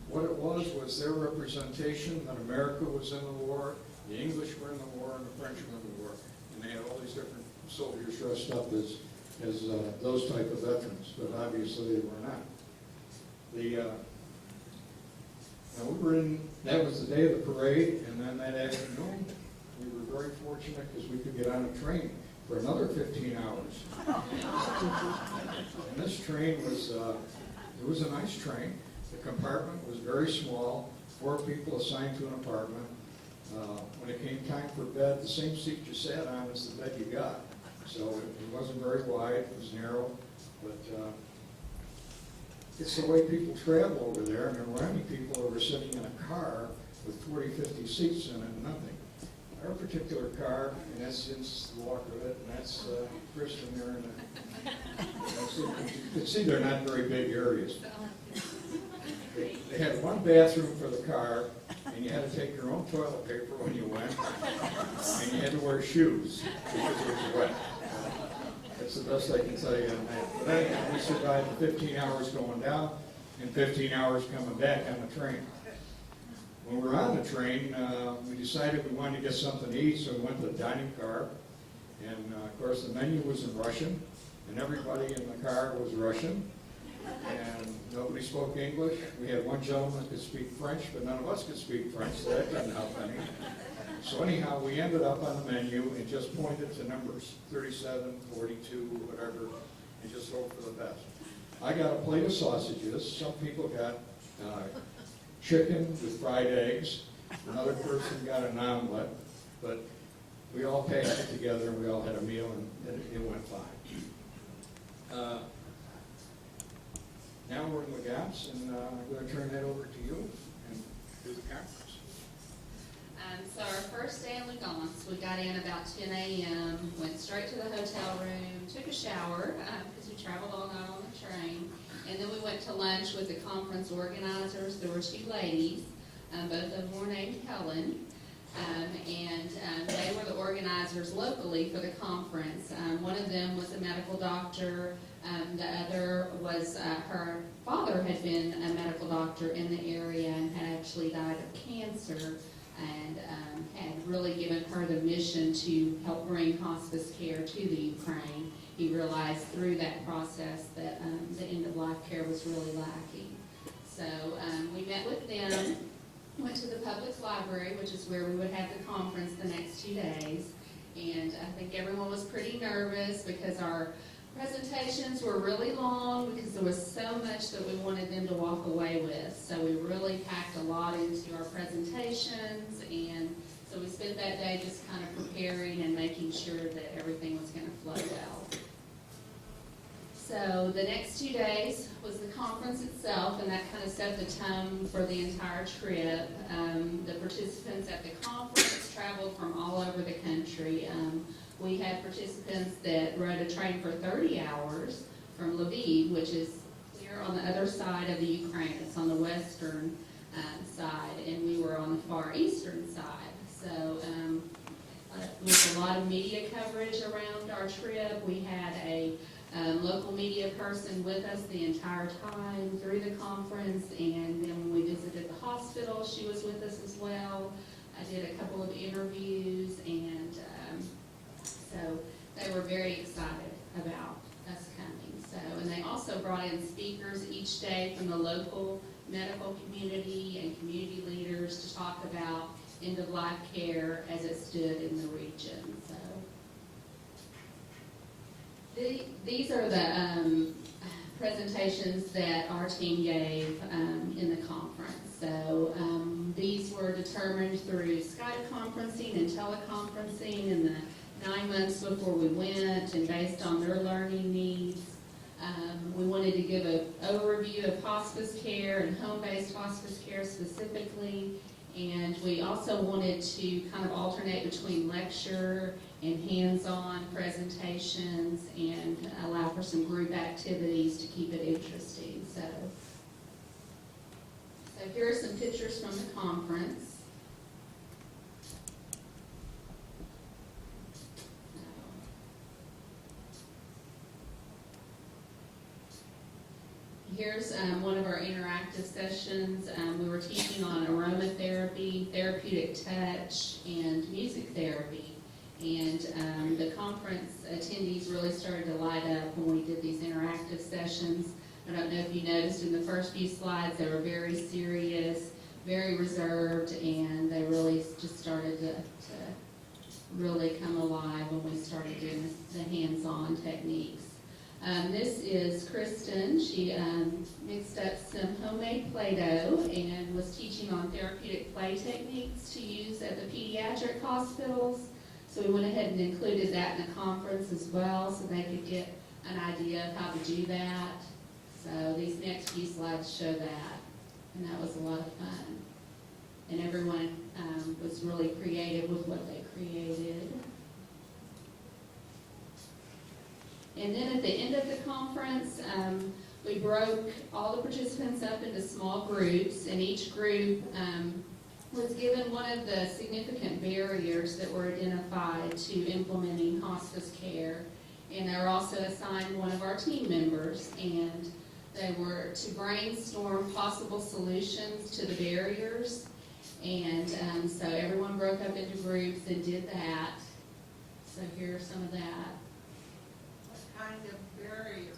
What it was their representation that America was in the war, the English were in the war, and the French were in the war. And they had all these different soldiers dressed up as those type of veterans, but obviously they were not. That was the day of the parade, and then that afternoon, we were very fortunate because we could get on a train for another 15 hours. And this train it was a nice train. The compartment was very small, 4 people assigned to an apartment. When it came time for bed, the same seat you sat on is the bed you got. So it wasn't very wide, it was narrow, but it's the way people travel over there. And there were many people who were sitting in a car with 40, 50 seats in it and nothing. Our particular car, and that's since the walk of it, and that's Kristen there in the, you can see they're not very big areas. They had one bathroom for the car, and you had to take your own toilet paper when you went, and you had to wear shoes because it was wet. That's the best I can tell you on that. But anyhow, we survived 15 hours going down and 15 hours coming back on the train. When we were on the train, we decided we wanted to get something to eat, so we went to the dining car. And, of course, the menu was in Russian, and everybody in the car was Russian. And nobody spoke English. We had one gentleman that could speak French, but none of us could speak French, so that didn't help any. So anyhow, we ended up on the menu and just pointed to numbers, 37, 42, whatever, and just hoped for the best. I got a plate of sausages. Some people got chicken with fried eggs. Another person got an omelet. But we all passed it together, and we all had a meal, and it went fine. Now we're in Lugansk, and I'm going to turn that over to you and do the conference. So our first day in Lugansk, we got in about 10 a.m., went straight to the hotel room, took a shower because we traveled all night on the train. And then we went to lunch with the conference organizers. There were 2 ladies. Both of them were named Helen. They were the organizers locally for the conference. One of them was a medical doctor. The other was her father had been a medical doctor in the area and had actually died of cancer, and had really given her the mission to help bring hospice care to the Ukraine. He realized through that process that the end-of-life care was really lacking. So we met with them, went to the public library, which is where we would have the conference the next 2 days. And I think everyone was pretty nervous because our presentations were really long because there was so much that we wanted them to walk away with. So we really packed a lot into our presentations, and so we spent that day just kind of preparing and making sure that everything was going to flow well. So the next 2 days was the conference itself, and that kind of set the tone for the entire trip. The participants at the conference traveled from all over the country. We had participants that rode a train for 30 hours from Lviv, which is here on the other side of the Ukraine. It's on the western side, and we were on the far eastern side. So with a lot of media coverage around our trip, we had a local media person with us the entire time through the conference, and then when we visited the hospital, she was with us as well. I did a couple of interviews, and so they were very excited about us coming. So, and they also brought in speakers each day from the local medical community and community leaders to talk about end-of-life care as it stood in the region. So these are the presentations that our team gave in the conference. So these were determined through Skype conferencing and teleconferencing in the 9 months before we went, and based on their learning needs. We wanted to give an overview of hospice care and home-based hospice care specifically, and we also wanted to kind of alternate between lecture and hands-on presentations and allow for some group activities to keep it interesting. So here are some pictures from the conference. Here's one of our interactive sessions. We were teaching on aromatherapy, therapeutic touch, and music therapy. And the conference attendees really started to light up when we did these interactive sessions. I don't know if you noticed in the first few slides, they were very serious, very reserved, and they really just started to really come alive when we started doing the hands-on techniques. This is Kristen. She mixed up some homemade Play-Doh and was teaching on therapeutic play techniques to use at the pediatric hospitals. So we went ahead and included that in the conference as well so they could get an idea of how to do that. So these next few slides show that, and that was a lot of fun. And everyone was really creative with what they created. And then at the end of the conference, we broke all the participants up into small groups, and each group was given one of the significant barriers that were identified to implementing hospice care. And they were also assigned one of our team members, and they were to brainstorm possible solutions to the barriers. And so everyone broke up into groups and did that. So here's some of that. Kind of barriers?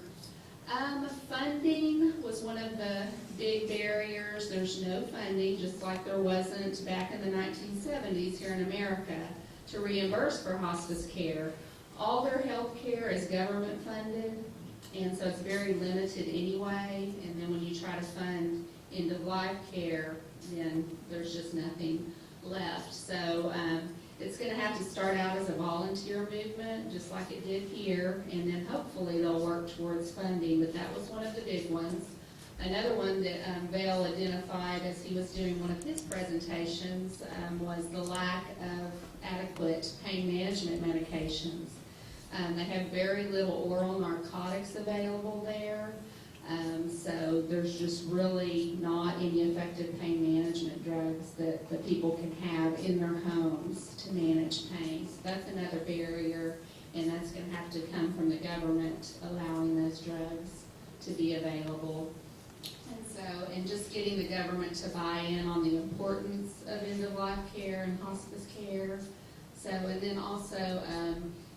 Funding was one of the big barriers. There's no funding, just like there wasn't back in the 1970s here in America, to reimburse for hospice care. All their health care is government funded, and so it's very limited anyway. And then when you try to fund end-of-life care, then there's just nothing left. So it's going to have to start out as a volunteer movement, just like it did here, and then hopefully they'll work towards funding, but that was one of the big ones. Another one that Vail identified as he was doing one of his presentations was the lack of adequate pain management medications. They have very little oral narcotics available there. So there's just really not any effective pain management drugs that the people can have in their homes to manage pain. So that's another barrier, and that's going to have to come from the government allowing those drugs to be available. And just getting the government to buy in on the importance of end-of-life care and hospice care. So, and then also,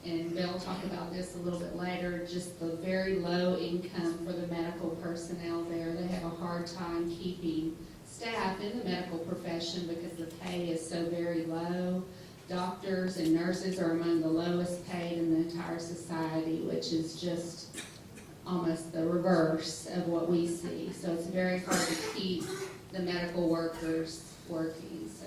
and Vail will talk about this a little bit later, just the very low income for the medical personnel there. They have a hard time keeping staff in the medical profession because the pay is so very low. Doctors and nurses are among the lowest paid in the entire society, which is just almost the reverse of what we see. So it's very hard to keep the medical workers working. So,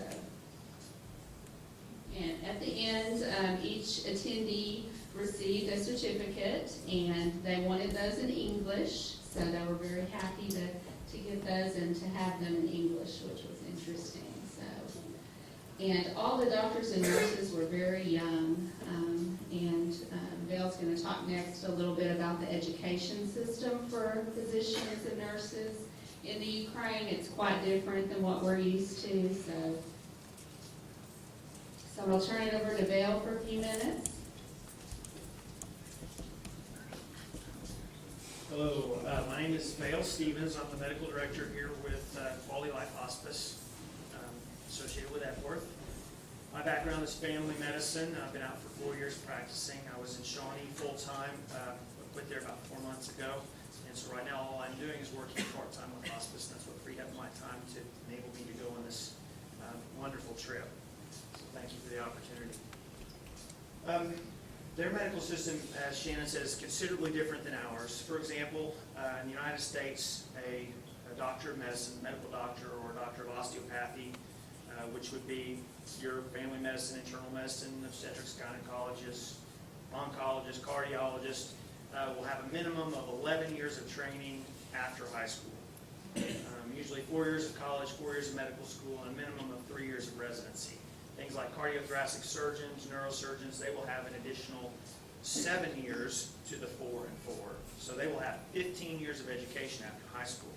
and at the end, each attendee received a certificate, and they wanted those in English. So they were very happy to get those and to have them in English, which was interesting. So, and all the doctors and nurses were very young. Vail's going to talk next a little bit about the education system for physicians and nurses in the Ukraine. It's quite different than what we're used to. So I'll turn it over to Vail for a few minutes. Hello, my name is Vail Stevens. I'm the medical director here with Quality Life Hospice, associated with Epworth. My background is family medicine. I've been out for 4 years practicing. I was in Shawnee full-time, quit there about 4 months ago. And so right now all I'm doing is working part-time with hospice, and that's what freed up my time to enable me to go on this wonderful trip. So thank you for the opportunity. Their medical system, as Shannon said, is considerably different than ours. For example, in the United States, a doctor of medicine, medical doctor, or a doctor of osteopathy, which would be your family medicine, internal medicine, obstetrics, gynecologist, oncologist, cardiologist, will have a minimum of 11 years of training after high school. Usually 4 years of college, 4 years of medical school, and a minimum of 3 years of residency. Things like cardiothoracic surgeons, neurosurgeons, they will have an additional 7 years to the 4 and 4. So they will have 15 years of education after high school.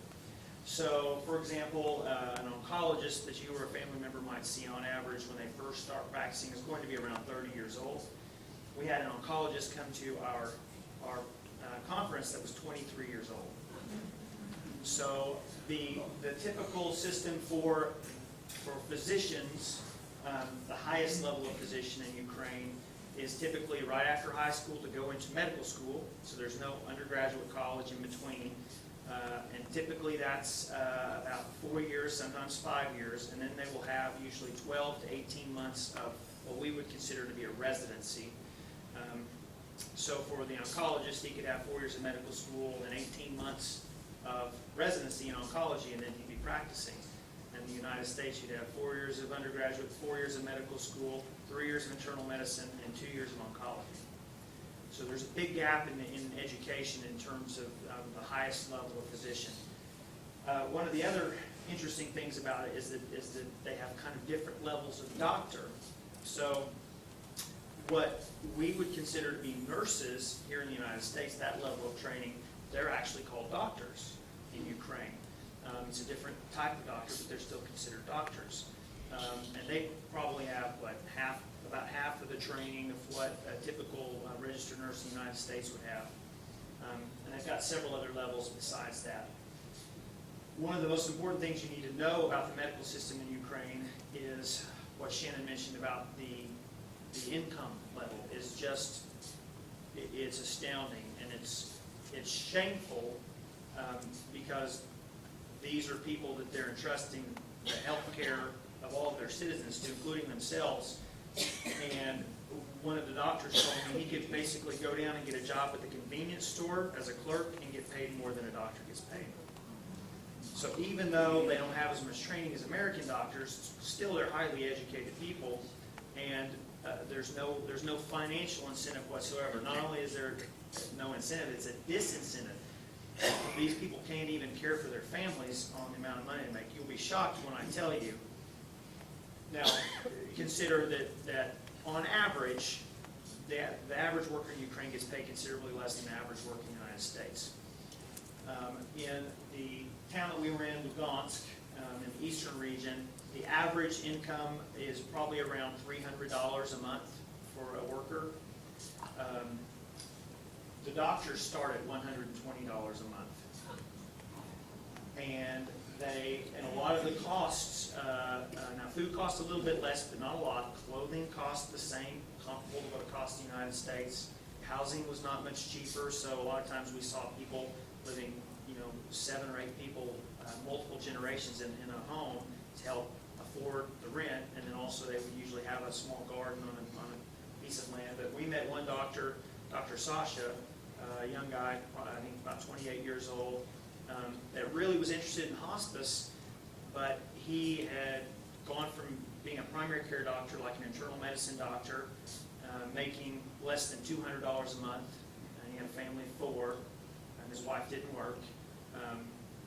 So, for example, an oncologist that you or a family member might see on average when they first start practicing is going to be around 30 years old. We had an oncologist come to our conference that was 23 years old. So the typical system for physicians, the highest level of physician in Ukraine, is typically right after high school to go into medical school. So there's no undergraduate college in between. And typically that's about 4 years, sometimes 5 years, and then they will have usually 12 to 18 months of what we would consider to be a residency. So for the oncologist, he could have 4 years of medical school and 18 months of residency in oncology, and then he'd be practicing. In the United States, you'd have 4 years of undergraduate, 4 years of medical school, 3 years of internal medicine, and 2 years of oncology. So there's a big gap in education in terms of the highest level of physician. One of the other interesting things about it is that they have kind of different levels of doctor. So what we would consider to be nurses here in the United States, that level of training, they're actually called doctors in Ukraine. It's a different type of doctor, but they're still considered doctors. And they probably have, about half of the training of what a typical registered nurse in the United States would have. And they've got several other levels besides that. One of the most important things you need to know about the medical system in Ukraine is what Shannon mentioned about the income level. Is just, it's astounding, and it's shameful because these are people that they're entrusting the health care of all of their citizens to, including themselves. And one of the doctors told me he could basically go down and get a job at the convenience store as a clerk and get paid more than a doctor gets paid. So even though they don't have as much training as American doctors, still they're highly educated people, and there's no financial incentive whatsoever. Not only is there no incentive, it's a disincentive. These people can't even care for their families on the amount of money they make. You'll be shocked when I tell you. Now, consider that on average, the average worker in Ukraine gets paid considerably less than the average worker in the United States. In the town that we were in, Lugansk, in the eastern region, the average income is probably around $300 a month for a worker. The doctors start at $120 a month. And a lot of the costs, now food costs a little bit less, but not a lot. Clothing costs the same, comparable to what it costs in the United States. Housing was not much cheaper, so a lot of times we saw people living, 7 or 8 people, multiple generations in a home to help afford the rent, and then also they would usually have a small garden on a piece of land. But we met one doctor, Dr. Sasha, a young guy, I think about 28 years old, that really was interested in hospice, but he had gone from being a primary care doctor, like an internal medicine doctor, making less than $200 a month, and he had a family of 4, and his wife didn't work.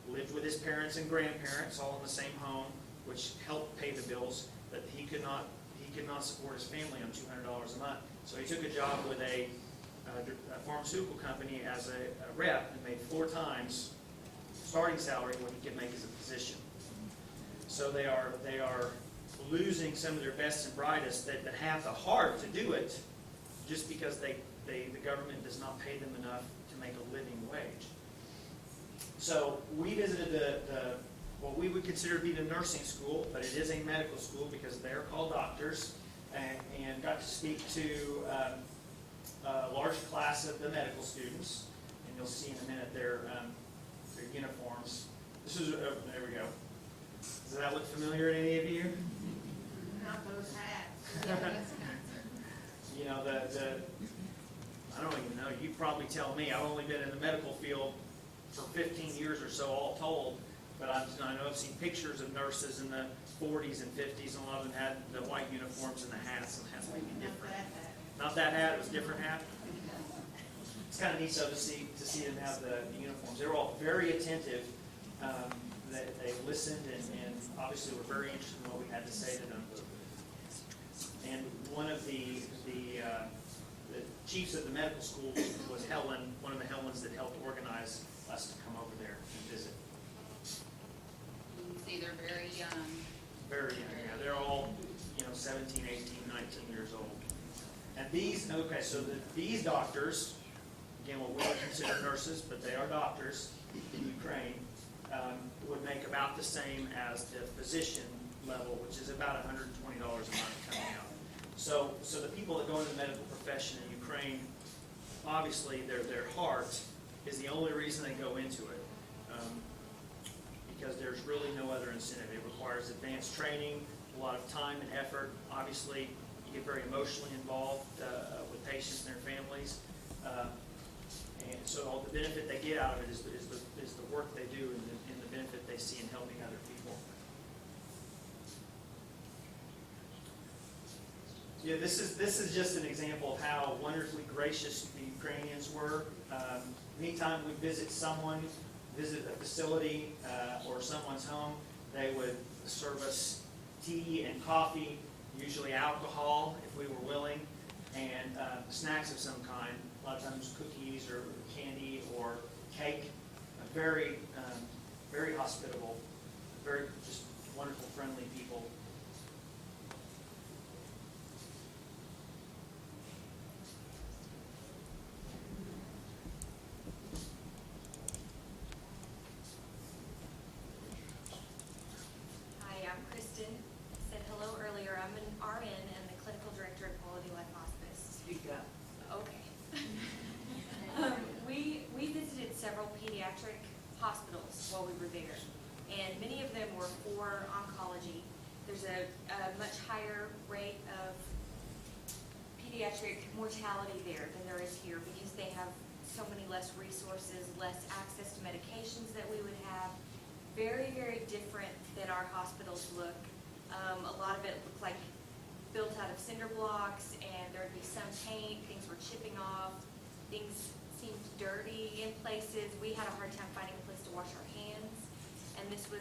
Lived with his parents and grandparents, all in the same home, which helped pay the bills, but he could not support his family on $200 a month. So he took a job with a pharmaceutical company as a rep and made 4 times starting salary what he could make as a physician. So they are losing some of their best and brightest that have the heart to do it, just because the government does not pay them enough to make a living wage. So we visited what we would consider to be the nursing school, but it is a medical school because they're called doctors, and got to speak to a large class of the medical students, and you'll see in a minute their uniforms. This is there we go. Does that look familiar to any of you? Not those hats. I don't even know. You probably tell me. I've only been in the medical field for 15 years or so, all told. But I know I've seen pictures of nurses in the 40s and 50s, and a lot of them had the white uniforms and the hats, and the hats might be different. Not that hat. It was a different hat. It's kind of neat so to see them have the uniforms. They were all very attentive. They listened and obviously were very interested in what we had to say to them. And one of the chiefs of the medical school was Helen, one of the Helens that helped organize us to come over there and visit. You can see they're very young. Very young, yeah. They're all 17, 18, 19 years old. And these doctors, again, what we would consider nurses, but they are doctors in Ukraine, would make about the same as the physician level, which is about $120 a month coming out. So the people that go into the medical profession in Ukraine, obviously their heart is the only reason they go into it, because there's really no other incentive. It requires advanced training, a lot of time and effort. Obviously, you get very emotionally involved with patients and their families. And so all the benefit they get out of it is the work they do and the benefit they see in helping other people. Yeah, this is just an example of how wonderfully gracious the Ukrainians were. Anytime we visit a facility or someone's home, they would serve us tea and coffee, usually alcohol if we were willing, and snacks of some kind. A lot of times cookies or candy or cake. Very, very hospitable, very just wonderful, friendly people. Hi, I'm Kristen. I said hello earlier. I'm an RN and the clinical director of Quality Life Hospice. Speak up. Okay. We visited several pediatric hospitals while we were there, and many of them were for oncology. There's a much higher rate of pediatric mortality there than there is here because they have so many less resources, less access to medications that we would have. Very, very different than our hospitals look. A lot of it looked like built out of cinder blocks, and there'd be some paint, things were chipping off, things seemed dirty in places. We had a hard time finding a place to wash our hands, and this was,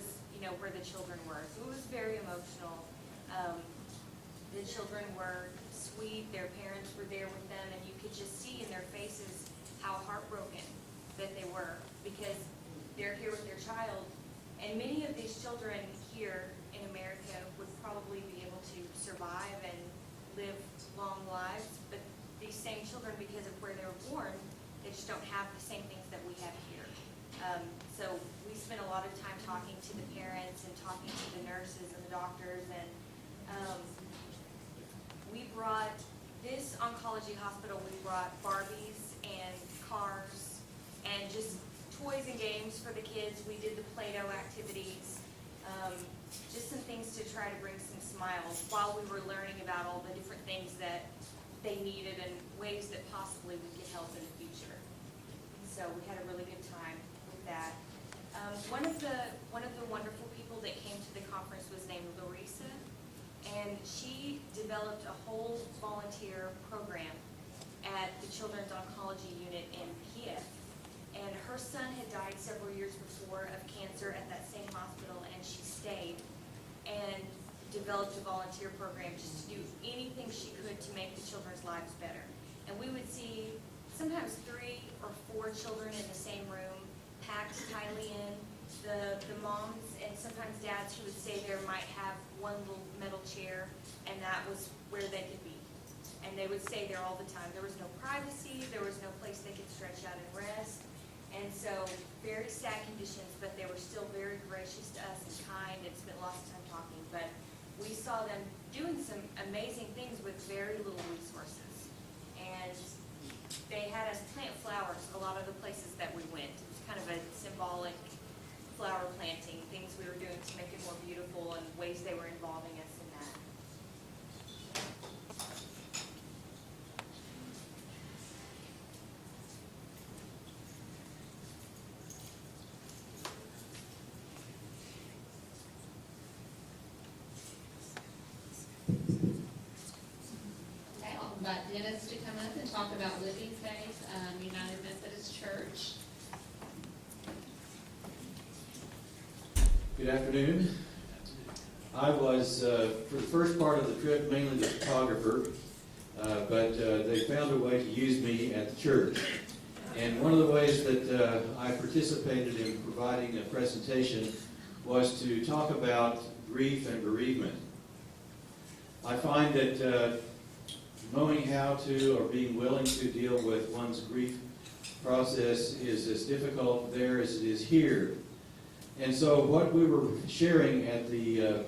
where the children were. So it was very emotional. The children were sweet. Their parents were there with them, and you could just see in their faces how heartbroken that they were, because they're here with their child. And many of these children here in America would probably be able to survive and live long lives, but these same children, because of where they were born, they just don't have the same things that we have here. So we spent a lot of time talking to the parents and talking to the nurses and the doctors, and we brought this oncology hospital, we brought Barbies and cars and just toys and games for the kids. We did the Play-Doh activities, just some things to try to bring some smiles while we were learning about all the different things that they needed and ways that possibly we could help in the future. So we had a really good time with that. One of the wonderful people that came to the conference was named Larissa, and she developed a whole volunteer program at the Children's Oncology Unit in Kiev. And her son had died several years before of cancer at that same hospital, and she stayed and developed a volunteer program just to do anything she could to make the children's lives better. And we would see sometimes 3 or 4 children in the same room, packed tightly in. The moms and sometimes dads who would stay there might have one little metal chair, and that was where they could be. And they would stay there all the time. There was no privacy, there was no place they could stretch out and rest. And so, very sad conditions, but they were still very gracious to us and kind, and spent lots of time talking. But we saw them doing some amazing things with very little resources. And they had us plant flowers a lot of the places that we went. It was kind of a symbolic flower planting, things we were doing to make it more beautiful, and ways they were involving us in that. Okay, I'll invite Dennis to come up and talk about Living Faith United Methodist Church. Good afternoon. I was, for the first part of the trip, mainly the photographer, but they found a way to use me at the church. And one of the ways that I participated in providing a presentation was to talk about grief and bereavement. I find that knowing how to or being willing to deal with one's grief process is as difficult there as it is here. And so what we were sharing at the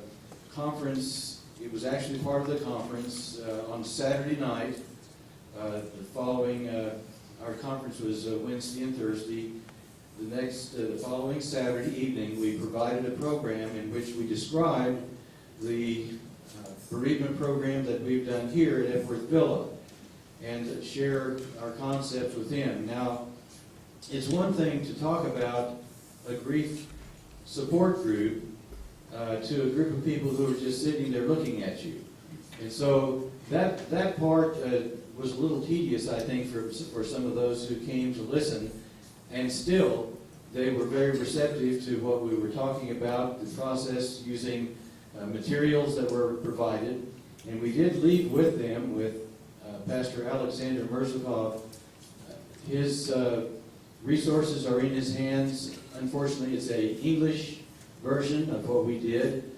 conference, it was actually part of the conference on Saturday night. The following, our conference was Wednesday and Thursday. The following Saturday evening, we provided a program in which we described the bereavement program that we've done here at Epworth Villa and share our concepts with them. Now, it's one thing to talk about a grief support group to a group of people who are just sitting there looking at you. And so that part was a little tedious, I think, for some of those who came to listen. And still, they were very receptive to what we were talking about, the process using materials that were provided. And we did leave with them with Pastor Alexander Merzlikov. His resources are in his hands. Unfortunately, it's an English version of what we did.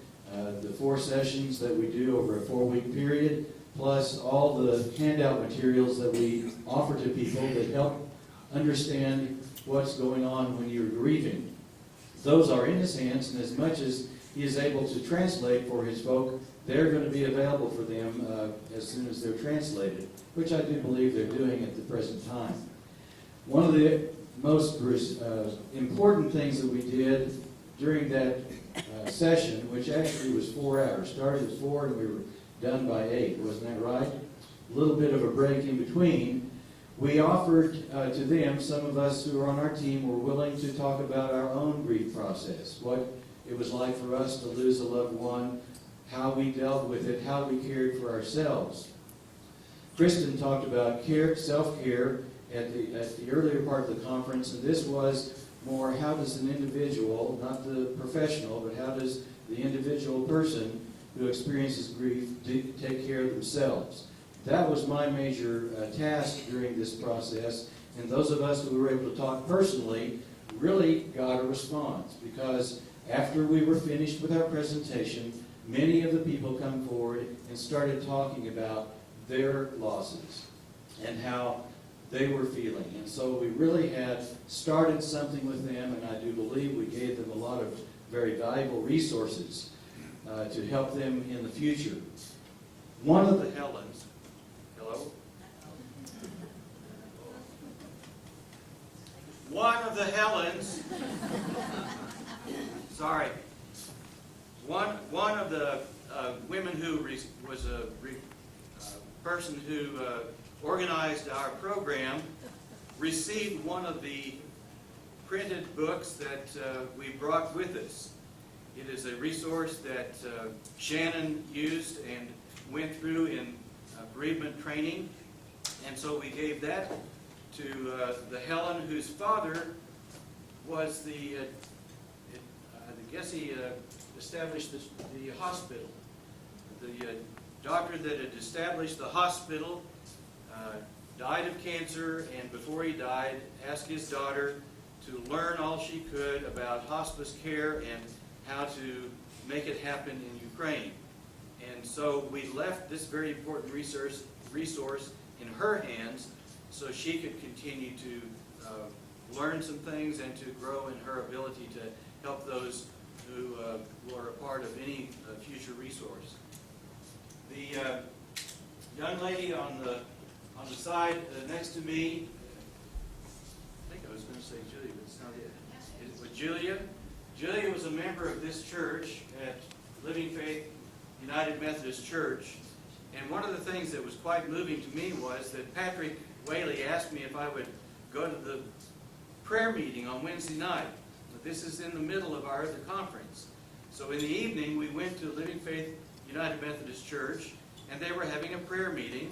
The 4 sessions that we do over a 4-week period, plus all the handout materials that we offer to people that help understand what's going on when you're grieving. Those are in his hands, and as much as he is able to translate for his folk, they're going to be available for them as soon as they're translated, which I do believe they're doing at the present time. One of the most important things that we did during that session, which actually was 4 hours, started at 4 and we were done by 8, wasn't that right? A little bit of a break in between. We offered to them, some of us who are on our team were willing to talk about our own grief process, what it was like for us to lose a loved one, how we dealt with it, how we cared for ourselves. Kristen talked about care, self-care at the earlier part of the conference, and this was more how does an individual, not the professional, but how does the individual person who experiences grief take care of themselves. That was my major task during this process, and those of us who were able to talk personally really got a response, because after we were finished with our presentation, many of the people come forward and started talking about their losses and how they were feeling. And so we really had started something with them, and I do believe we gave them a lot of very valuable resources to help them in the future. One of the Helens, hello? One of the Helens, sorry, one of the women who was a person who organized our program received one of the printed books that we brought with us. It is a resource that Shannon used and went through in bereavement training, and so we gave that to the Helen whose father was I guess he established the hospital. The doctor that had established the hospital died of cancer, and before he died, asked his daughter to learn all she could about hospice care and how to make it happen in Ukraine. And so we left this very important resource in her hands so she could continue to learn some things and to grow in her ability to help those who are a part of any future resource. The young lady on the side next to me, I think I was going to say Julia, but it's not it. It was Julia. Julia was a member of this church at Living Faith United Methodist Church, and one of the things that was quite moving to me was that Patrick Whaley asked me if I would go to the prayer meeting on Wednesday night. But this is in the middle of our other conference. So in the evening, we went to Living Faith United Methodist Church, and they were having a prayer meeting,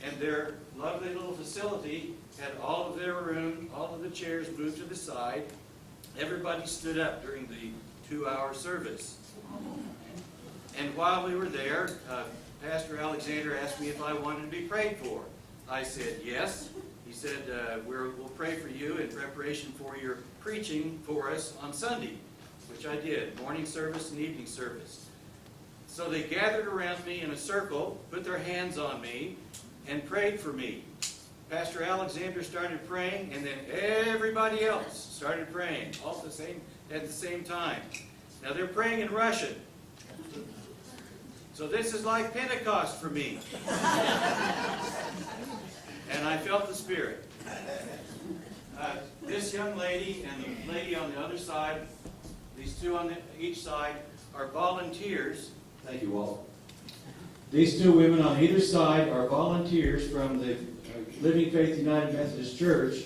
and their lovely little facility had all of their room, all of the chairs moved to the side. Everybody stood up during the 2-hour service. And while we were there, Pastor Alexander asked me if I wanted to be prayed for. I said yes. He said, we'll pray for you in preparation for your preaching for us on Sunday, which I did, morning service and evening service. So they gathered around me in a circle, put their hands on me, and prayed for me. Pastor Alexander started praying, and then everybody else started praying all at the same time. Now they're praying in Russian. So this is like Pentecost for me. And I felt the Spirit. This young lady and the lady on the other side, these two on each side, are volunteers. Thank you, Walt. These two women on either side are volunteers from the Living Faith United Methodist Church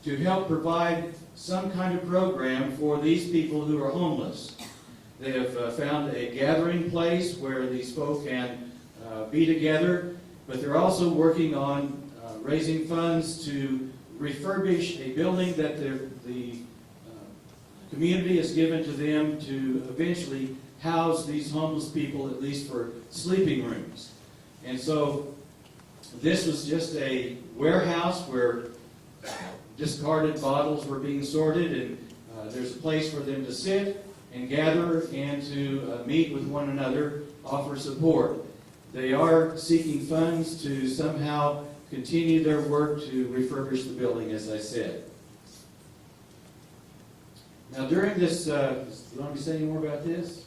to help provide some kind of program for these people who are homeless. They have found a gathering place where these folk can be together, but they're also working on raising funds to refurbish a building that the community has given to them to eventually house these homeless people, at least for sleeping rooms. And so this was just a warehouse where discarded bottles were being sorted, and there's a place for them to sit and gather and to meet with one another, offer support. They are seeking funds to somehow continue their work to refurbish the building, as I said. Now during this, do you want me to say any more about this?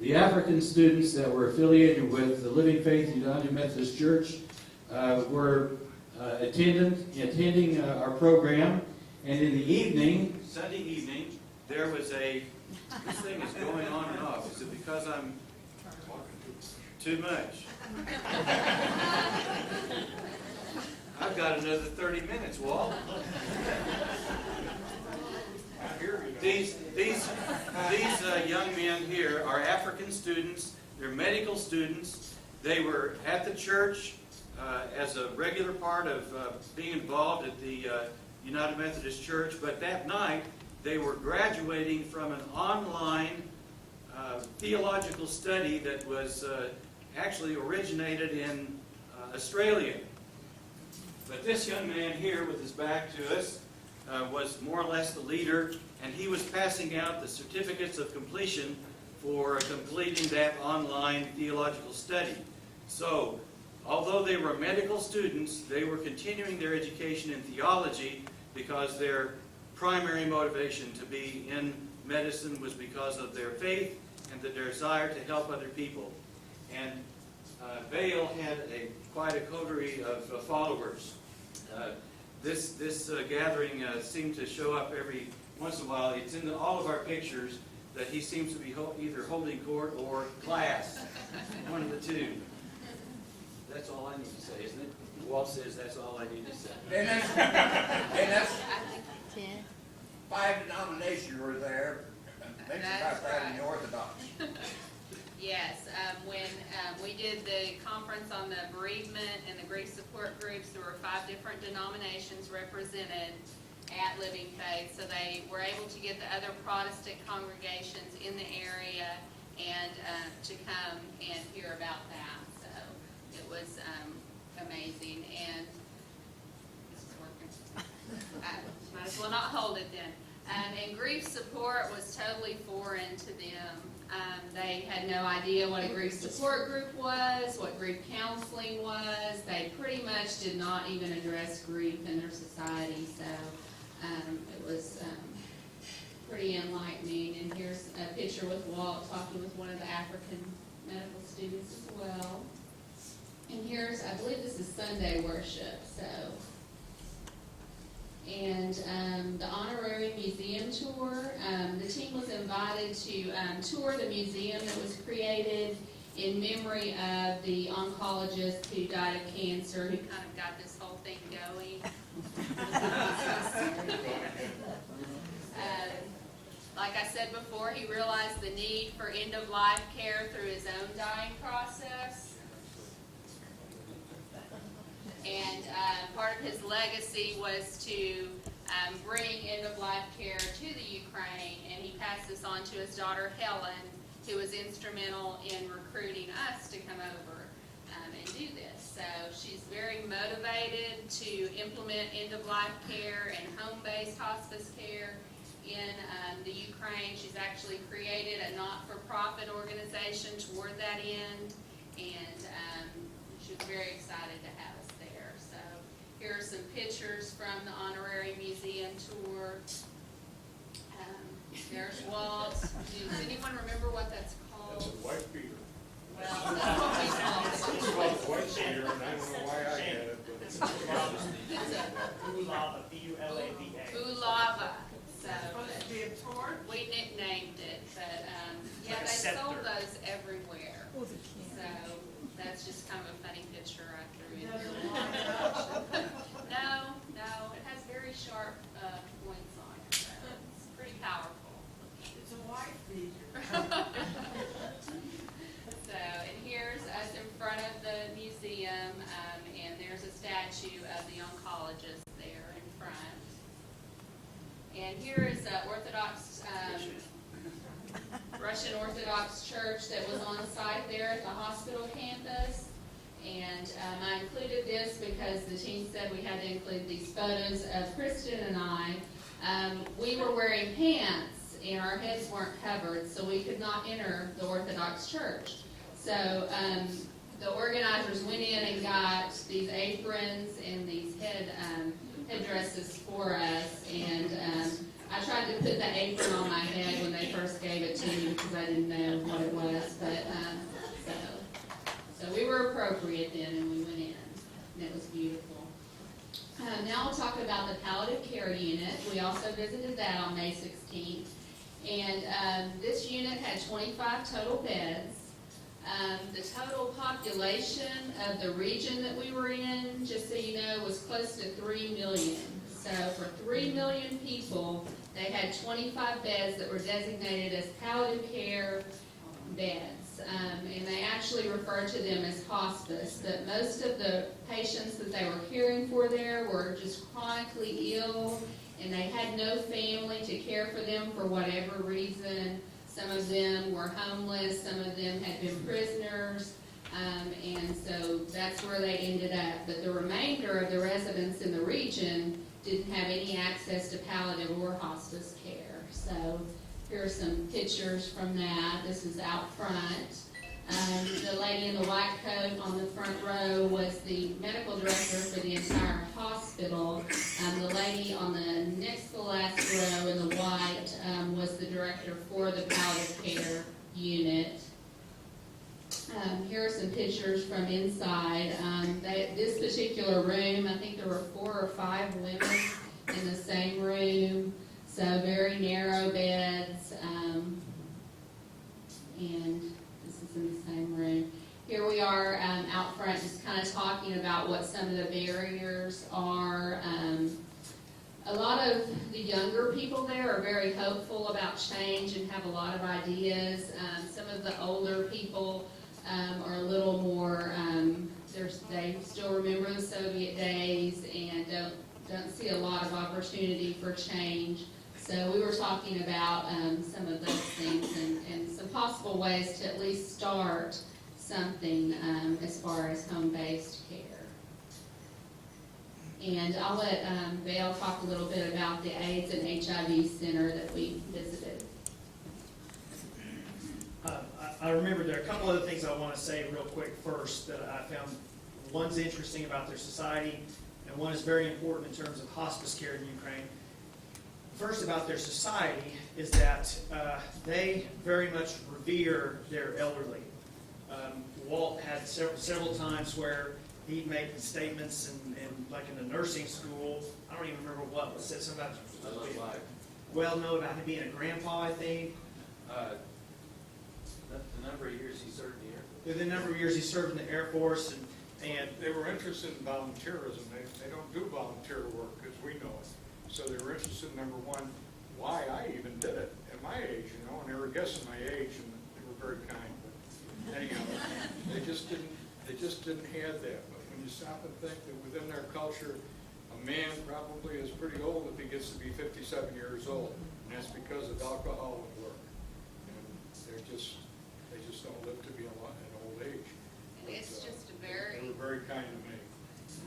The African students that were affiliated with the Living Faith United Methodist Church were attending our program, and in the evening, Sunday evening, there was this thing is going on and off. Is it because I'm too much? I've got another 30 minutes, Walt. These young men here are African students. They're medical students. They were at the church as a regular part of being involved at the United Methodist Church, but that night they were graduating from an online theological study that was actually originated in Australia. But this young man here with his back to us was more or less the leader, and he was passing out the certificates of completion for completing that online theological study. So, although they were medical students, they were continuing their education in theology because their primary motivation to be in medicine was because of their faith and the desire to help other people. And Vail had quite a coterie of followers. This gathering seemed to show up every once in a while. It's in all of our pictures that he seems to be either holding court or class, one of the two. That's all I need to say, isn't it? Walt says that's all I need to say. And that's 5 denominations were there. Maybe about that in the Orthodox. Yes, when we did the conference on the bereavement and the grief support groups, there were 5 different denominations represented at Living Faith, so they were able to get the other Protestant congregations in the area and to come and hear about that. So it was amazing, and this is working. Might as well not hold it then. And grief support was totally foreign to them. They had no idea what a grief support group was, what grief counseling was. They pretty much did not even address grief in their society, so it was pretty enlightening. And here's a picture with Walt talking with one of the African medical students as well. And here's, I believe this is Sunday worship, so. And the Honorary Museum Tour, the team was invited to tour the museum that was created in memory of the oncologist who died of cancer, who kind of got this whole thing going. Like I said before, he realized the need for end-of-life care through his own dying process. And part of his legacy was to bring end-of-life care to the Ukraine, and he passed this on to his daughter Helen, who was instrumental in recruiting us to come over and do this. So she's very motivated to implement end-of-life care and home-based hospice care in the Ukraine. She's actually created a not-for-profit organization toward that end, and she was very excited to have us there. So here are some pictures from the Honorary Museum tour. There's Walt. Does anyone remember what that's called? That's a white beater. Well, that's what we call it. It's called a white beater, and I don't know why I had it, but it's Ulava, B-U-L-A-V-A. Ulava. So we nicknamed it, but yeah, they sold those everywhere. So that's just kind of a funny picture I threw in here. No, it has very sharp points on it, so it's pretty powerful. It's a white beater. So, and here's us in front of the museum, and there's a statue of the oncologist there in front. And here is the Orthodox, Russian Orthodox church that was on site there at the hospital campus. And I included this because the team said we had to include these photos of Kristen and I. We were wearing pants and our heads weren't covered, so we could not enter the Orthodox church. So the organizers went in and got these aprons and these headdresses for us, and I tried to put the apron on my head when they first gave it to me because I didn't know what it was, but so we were appropriate then, and we went in, and it was beautiful. Now we'll talk about the Palliative Care unit. We also visited that on May 16th, and this unit had 25 total beds. The total population of the region that we were in, just so you know, was close to 3 million. So for 3 million people, they had 25 beds that were designated as palliative care beds. And they actually refer to them as hospice, but most of the patients that they were caring for there were just chronically ill, and they had no family to care for them for whatever reason. Some of them were homeless, some of them had been prisoners, and so that's where they ended up. But the remainder of the residents in the region didn't have any access to palliative or hospice care. So here are some pictures from that. This is out front. The lady in the white coat on the front row was the medical director for the entire hospital. The lady on the next to the last row in the white was the director for the palliative care unit. Here are some pictures from inside. This particular room, I think there were 4 or 5 women in the same room, so very narrow beds, and this is in the same room. Here we are out front just kind of talking about what some of the barriers are. A lot of the younger people there are very hopeful about change and have a lot of ideas. Some of the older people are a little more, they still remember the Soviet days and don't see a lot of opportunity for change. So we were talking about some of those things and some possible ways to at least start something as far as home-based care. And I'll let Vail talk a little bit about the AIDS and HIV center that we visited. I remember there are a couple other things I want to say real quick first that I found. One's interesting about their society, and one is very important in terms of hospice care in Ukraine. First about their society is that they very much revere their elderly. Walt had several times where he'd make statements and like in the nursing school, I don't even remember what was said, something about about being a grandpa, I think. The number of years he served in the Air Force. The number of years he served in the Air Force, and they were interested in volunteerism. They don't do volunteer work as we know it. So they were interested in, number one, why I even did it at my age, and they were guessing my age, and they were very kind. But anyhow, they just didn't have that. But when you stop and think that within their culture, a man probably is pretty old if he gets to be 57 years old, and that's because of alcohol and work. And they just don't live to be an old age. And it's just a very... They were very kind to me.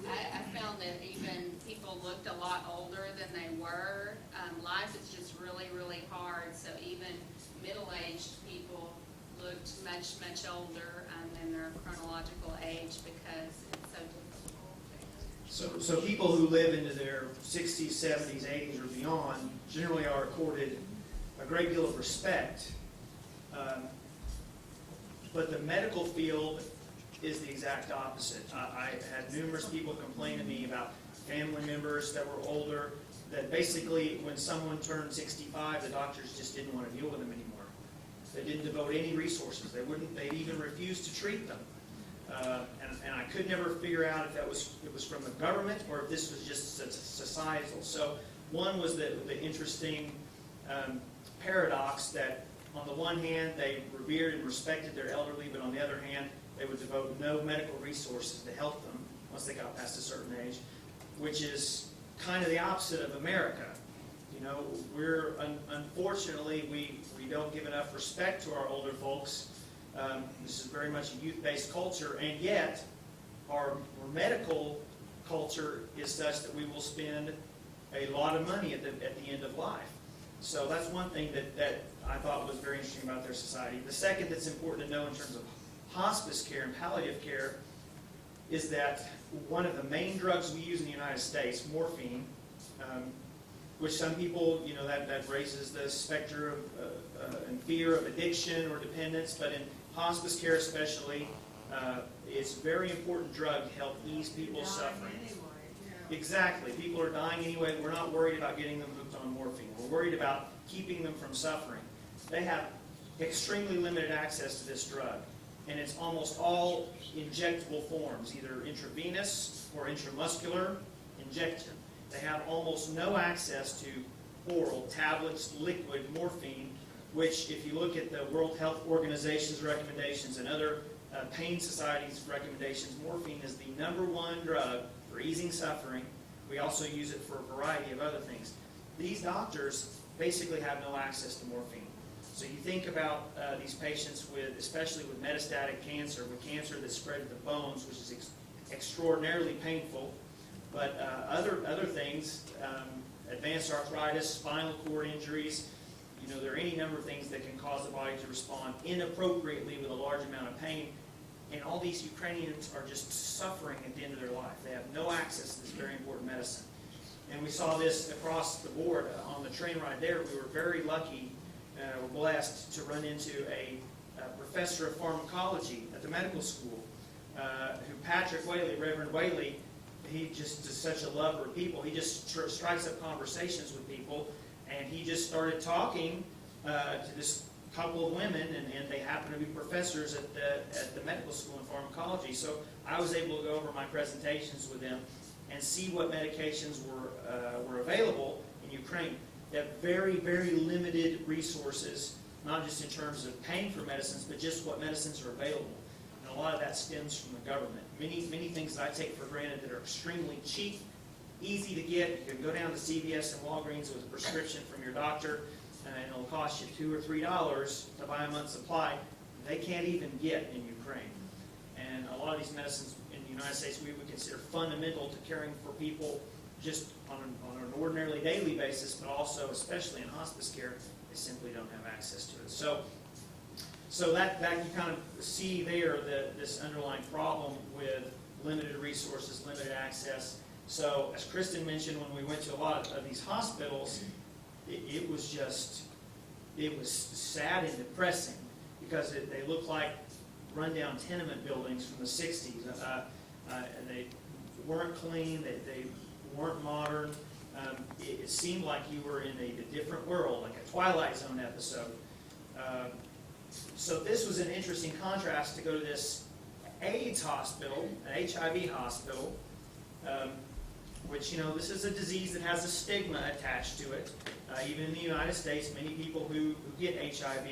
I found that even people looked a lot older than they were. Life is just really, really hard. So even middle-aged people looked much, much older than their chronological age because it's so difficult. So people who live into their 60s, 70s, 80s, or beyond generally are accorded a great deal of respect. But the medical field is the exact opposite. I had numerous people complain to me about family members that were older, that basically when someone turned 65, the doctors just didn't want to deal with them anymore. They didn't devote any resources. They'd even refuse to treat them. And I could never figure out if it was from the government or if this was just societal. So one was the interesting paradox that on the one hand, they revered and respected their elderly, but on the other hand, they would devote no medical resources to help them once they got past a certain age, which is kind of the opposite of America. You know, unfortunately, we don't give enough respect to our older folks. This is very much a youth-based culture, and yet our medical culture is such that we will spend a lot of money at the end of life. So that's one thing that I thought was very interesting about their society. The second that's important to know in terms of hospice care and palliative care is that one of the main drugs we use in the United States, morphine, which some people, that raises the specter of and fear of addiction or dependence, but in hospice care especially, it's a very important drug to help ease people's suffering. Exactly. People are dying anyway. We're not worried about getting them hooked on morphine. We're worried about keeping them from suffering. They have extremely limited access to this drug, and it's almost all injectable forms, either intravenous or intramuscular injection. They have almost no access to oral tablets, liquid morphine, which if you look at the World Health Organization's recommendations and other pain societies' recommendations, morphine is the #1 drug for easing suffering. We also use it for a variety of other things. These doctors basically have no access to morphine. So you think about these patients with, especially with metastatic cancer, with cancer that's spread to the bones, which is extraordinarily painful, but other things, advanced arthritis, spinal cord injuries, you know, there are any number of things that can cause the body to respond inappropriately with a large amount of pain. And all these Ukrainians are just suffering at the end of their life. They have no access to this very important medicine. And we saw this across the board on the train ride there. We were very lucky, we're blessed to run into a professor of pharmacology at the medical school, who Patrick Whaley, Reverend Whaley, he just is such a lover of people. He just strikes up conversations with people, and he just started talking to this couple of women, and they happen to be professors at the medical school in pharmacology. So I was able to go over my presentations with them and see what medications were available in Ukraine. They have very, very limited resources, not just in terms of paying for medicines, but just what medicines are available. And a lot of that stems from the government. Many things that I take for granted that are extremely cheap, easy to get. You can go down to CVS and Walgreens with a prescription from your doctor, and it'll cost you $2 or $3 to buy a month's supply. They can't even get in Ukraine. And a lot of these medicines in the United States we would consider fundamental to caring for people just on an ordinarily daily basis, but also, especially in hospice care, they simply don't have access to it. So that you kind of see there this underlying problem with limited resources, limited access. So as Kristen mentioned, when we went to a lot of these hospitals, it was sad and depressing because they looked like rundown tenement buildings from the 60s. They weren't clean, they weren't modern. It seemed like you were in a different world, like a Twilight Zone episode. So this was an interesting contrast to go to this AIDS hospital, an HIV hospital, which, you know, this is a disease that has a stigma attached to it. Even in the United States, many people who get HIV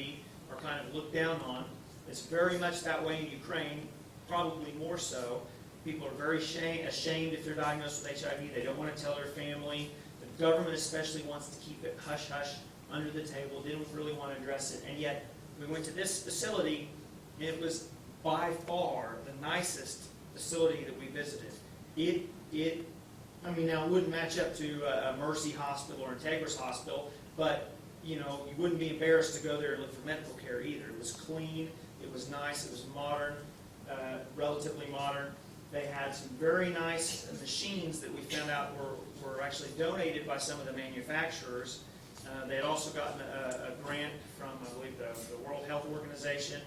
are kind of looked down on. It's very much that way in Ukraine, probably more so. People are very ashamed if they're diagnosed with HIV. They don't want to tell their family. The government especially wants to keep it hush-hush under the table, didn't really want to address it. And yet, we went to this facility, and it was by far the nicest facility that we visited. I mean, now it wouldn't match up to a Mercy Hospital or Integris Hospital, but, you know, you wouldn't be embarrassed to go there and look for medical care either. It was clean, it was nice, it was modern, relatively modern. They had some very nice machines that we found out were actually donated by some of the manufacturers. They had also gotten a grant from, I believe, the World Health Organization,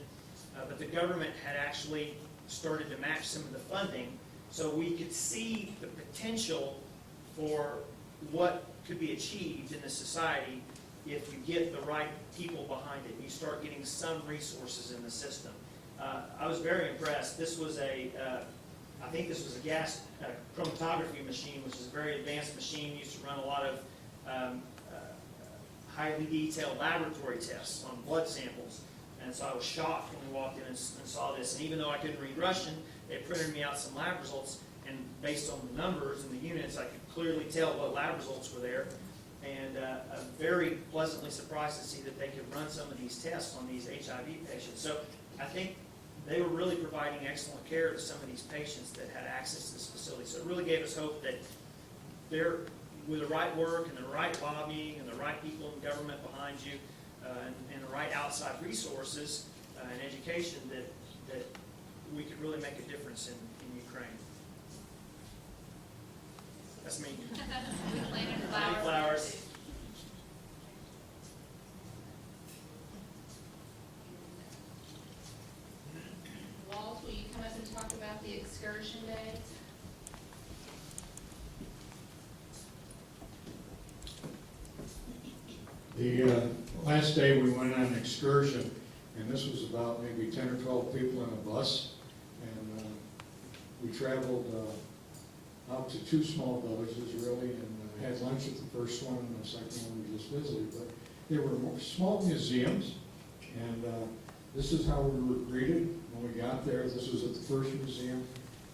but the government had actually started to match some of the funding, so we could see the potential for what could be achieved in the society if you get the right people behind it. You start getting some resources in the system. I was very impressed. This was I think this was a gas chromatography machine, which is a very advanced machine used to run a lot of highly detailed laboratory tests on blood samples. And so I was shocked when we walked in and saw this. And even though I couldn't read Russian, they printed me out some lab results. And based on the numbers and the units, I could clearly tell what lab results were there. And I'm very pleasantly surprised to see that they could run some of these tests on these HIV patients. So I think they were really providing excellent care to some of these patients that had access to this facility. So it really gave us hope that they're, with the right work and the right lobbying and the right people in government behind you and the right outside resources and education, that we could really make a difference in Ukraine. That's me. We planted flowers. Walt, will you come up and talk about the excursion day? The last day we went on an excursion, and this was about maybe 10 or 12 people in a bus, and we traveled out to two small villages really, and had lunch at the first one, and the second one we just visited. But they were small museums, and this is how we were greeted when we got there. This was at the first museum,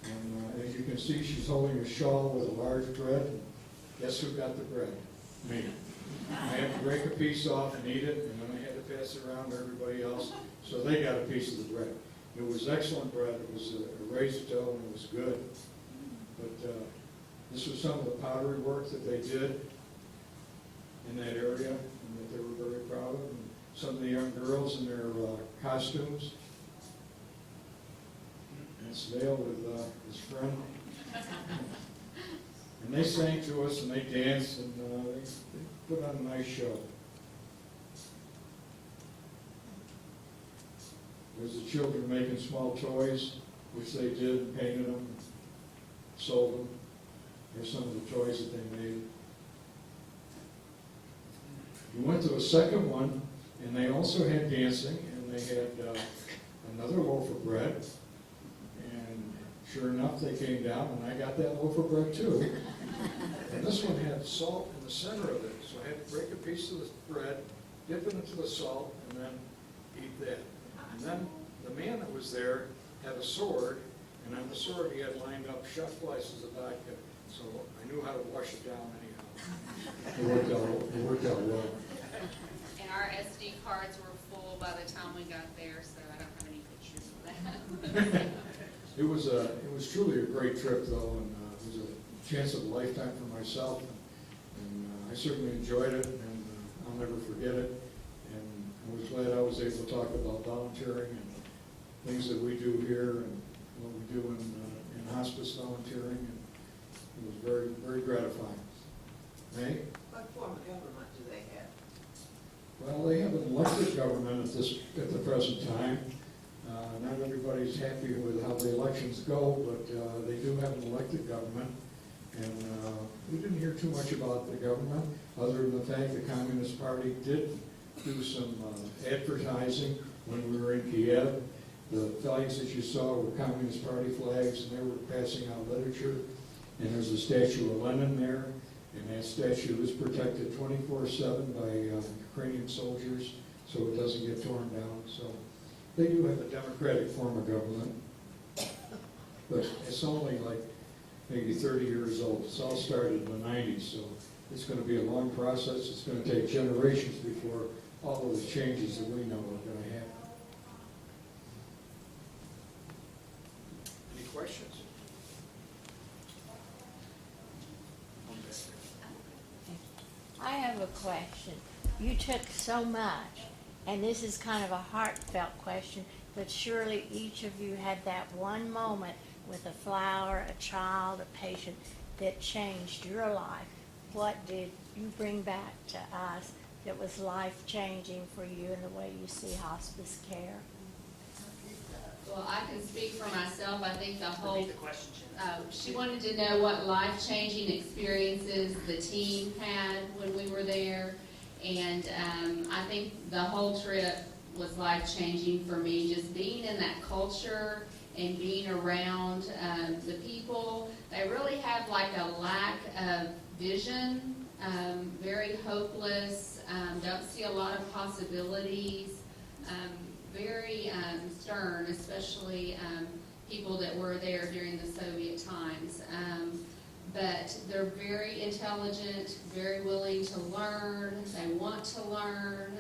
and as you can see, she's holding a shawl with a large bread. Guess who got the bread? Me. I had to break a piece off and eat it, and then I had to pass pass it around to everybody else, so they got a piece of the bread. It was excellent bread. It was a raised dough, and it was good. But this was some of the pottery work that they did in that area, and that they were very proud of. And some of the young girls in their costumes. That's Vail with his friend. And they sang to us, and they danced, and they put on a nice show. There's the children making small toys, which they did, and painted them, sold them. Here's some of the toys that they made. We went to a second one, and they also had dancing, and they had another loaf of bread. And sure enough, they came down, and I got that loaf of bread too. And this one had salt in the center of it, so I had to break a piece of the bread, dip it into the salt, and then eat that. And then the man that was there had a sword, and on the sword he had lined up shot glasses of vodka, so I knew how to wash it down anyhow. It worked out well. And our SD cards were full by the time we got there, so I don't have any pictures of that. It was truly a great trip, though, and it was a chance of a lifetime for myself, and I certainly enjoyed it, and I'll never forget it. And I was glad I was able to talk about volunteering and things that we do here and what we do in hospice volunteering, and it was very, very gratifying. May? What form of government do they have? Well, they have an elected government at the present time. Not everybody's happy with how the elections go, but they do have an elected government. And we didn't hear too much about the government, other than the fact the Communist Party did do some advertising when we were in Kiev. The flags that you saw were Communist Party flags, and they were passing out literature. And there's a statue of Lenin there, and that statue is protected 24/7 by Ukrainian soldiers, so it doesn't get torn down. So they do have a democratic form of government, but it's only like maybe 30 years old. It's all started in the 90s, so it's going to be a long process. It's going to take generations before all of the changes that we know are going to happen. Any questions? I have a question. You took so much, and this is kind of a heartfelt question, but surely each of you had that one moment with a flower, a child, a patient that changed your life. What did you bring back to us that was life-changing for you in the way you see hospice care? Well, I can speak for myself. I think the whole, Repeat the question, Shannon. she wanted to know what life-changing experiences the team had when we were there. And I think the whole trip was life-changing for me, just being in that culture and being around the people. They really have like a lack of vision, very hopeless, don't see a lot of possibilities, very stern, especially people that were there during the Soviet times. But they're very intelligent, very willing to learn, they want to learn,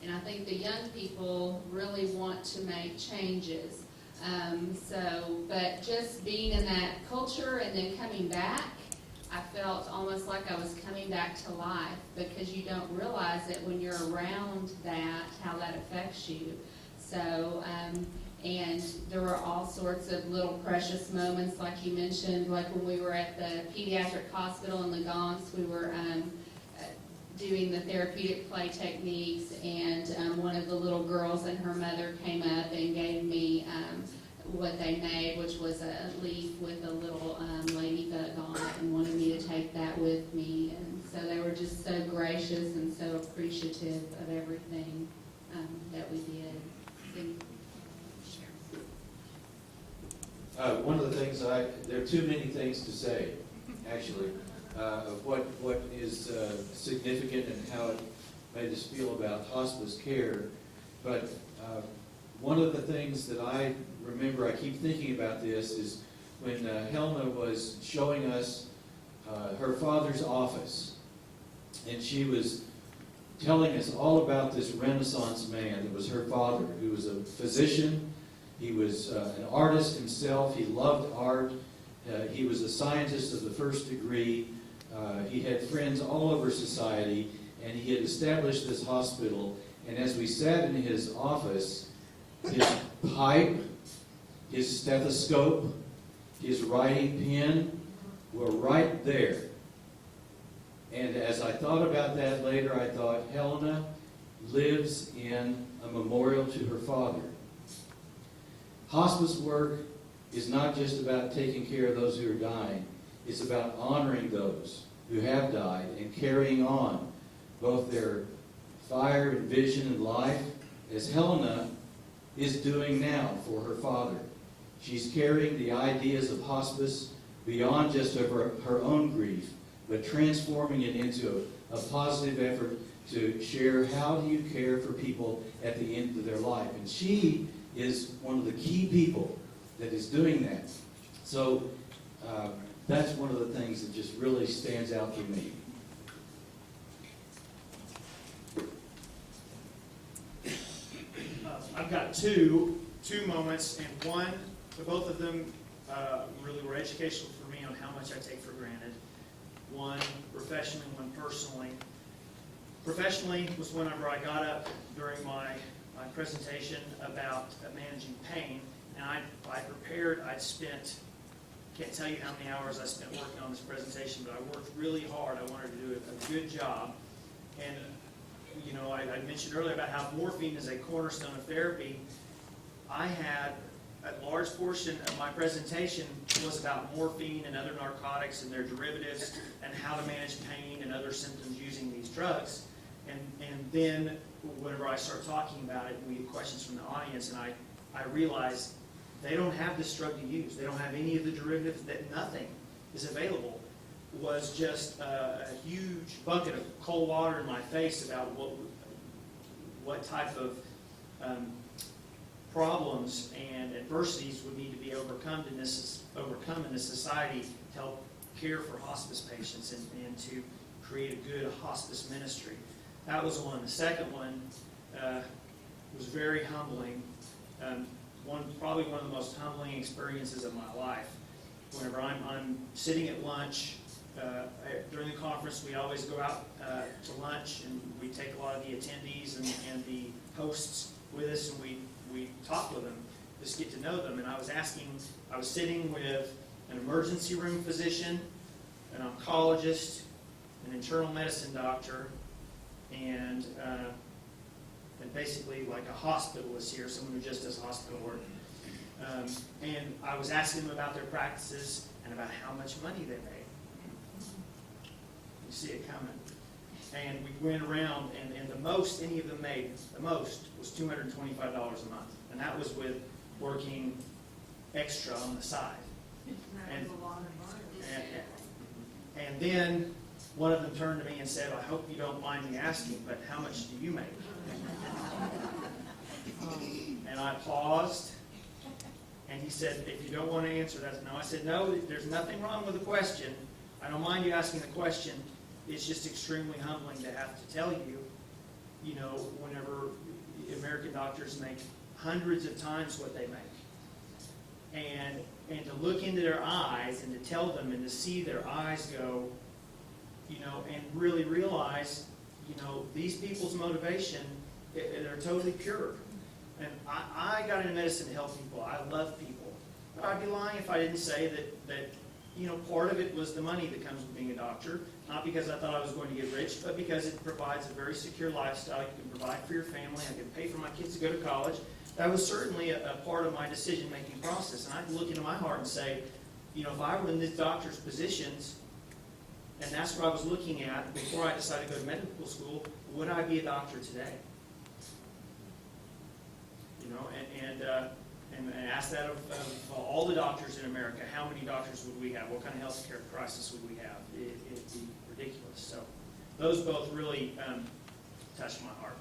and I think the young people really want to make changes. But just being in that culture and then coming back, I felt almost like I was coming back to life, because you don't realize it when you're around that, how that affects you. So, and there were all sorts of little precious moments, like you mentioned, like when we were at the Pediatric Hospital in Lugansk, we were doing the therapeutic play techniques, and one of the little girls and her mother came up and gave me what they made, which was a leaf with a little ladybug on it, and wanted me to take that with me. And so they were just so gracious and so appreciative of everything that we did. One of the things there are too many things to say, actually, of what is significant and how it made us feel about hospice care. But one of the things that I remember, I keep thinking about this, is when Helma was showing us her father's office, and she was telling us all about this Renaissance man that was her father, who was a physician. He was an artist himself. He loved art. He was a scientist of the first degree. He had friends all over society, and he had established this hospital. And as we sat in his office, his pipe, his stethoscope, his writing pen were right there. And as I thought about that later, I thought, Helena lives in a memorial to her father. Hospice work is not just about taking care of those who are dying. It's about honoring those who have died and carrying on both their fire and vision and life, as Helena is doing now for her father. She's carrying the ideas of hospice beyond just her own grief, but transforming it into a positive effort to share how do you care for people at the end of their life. And she is one of the key people that is doing that. So that's one of the things that just really stands out for me. I've got two moments, and one, both of them really were educational for me on how much I take for granted. One professionally, one personally. Professionally was whenever I got up during my presentation about managing pain, and I prepared. Can't tell you how many hours I spent working on this presentation, but I worked really hard. I wanted to do a good job. And you know, I mentioned earlier about how morphine is a cornerstone of therapy. I had a large portion of my presentation was about morphine and other narcotics and their derivatives and how to manage pain and other symptoms using these drugs. And then whenever I start talking about it, we get questions from the audience, and I realized they don't have this drug to use. They don't have any of the derivatives. That nothing is available. Was just a huge bucket of cold water in my face about what type of problems and adversities would need to be overcome in this society to help care for hospice patients and to create a good hospice ministry. That was one. The second one was very humbling. Probably one of the most humbling experiences of my life. Whenever I'm sitting at lunch, during the conference, we always go out to lunch, and we take a lot of the attendees and the hosts with us, and we talk with them, just get to know them. And I was sitting with an emergency room physician, an oncologist, an internal medicine doctor, and basically like a hospitalist here, someone who just does hospital work. And I was asking them about their practices and about how much money they made. You see it coming. And we went around, and the most any of them made, the most, was $225 a month. And that was with working extra on the side. And then one of them turned to me and said, I hope you don't mind me asking, but how much do you make? And I paused, and he said, if you don't want to answer that, no. I said, no, there's nothing wrong with the question. I don't mind you asking the question. It's just extremely humbling to have to tell you, you know, whenever American doctors make hundreds of times what they make. And to look into their eyes and to tell them and to see their eyes go, you know, and really realize, you know, these people's motivation, they're totally pure. And I got into medicine to help people. I love people. But I'd be lying if I didn't say that you know, part of it was the money that comes with being a doctor. Not because I thought I was going to get rich, but because it provides a very secure lifestyle. You can provide for your family. I can pay for my kids to go to college. That was certainly a part of my decision-making process. And I'd look into my heart and say, you know, if I were in this doctor's positions, and that's what I was looking at before I decided to go to medical school, would I be a doctor today? You know, and ask that of all the doctors in America. How many doctors would we have? What kind of health care crisis would we have? It'd be ridiculous. So those both really touched my heart.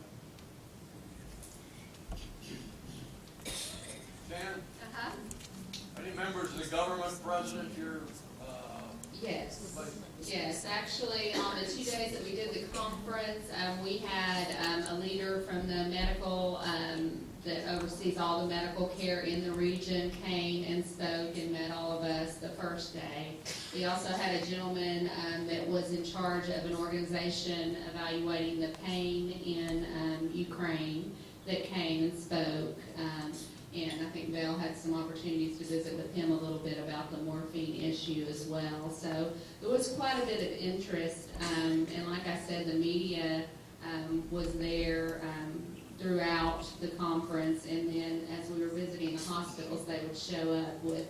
Shannon? Any members of the government present at your Yes, yes. Actually, on the 2 days that we did the conference, we had a leader from the medical that oversees all the medical care in the region came and spoke and met all of us the first day. We also had a gentleman that was in charge of an organization evaluating the pain in Ukraine that came and spoke. And I think Vail had some opportunities to visit with him a little bit about the morphine issue as well. So there was quite a bit of interest. And like I said, the media was there throughout the conference. And then as we were visiting the hospitals, they would show up with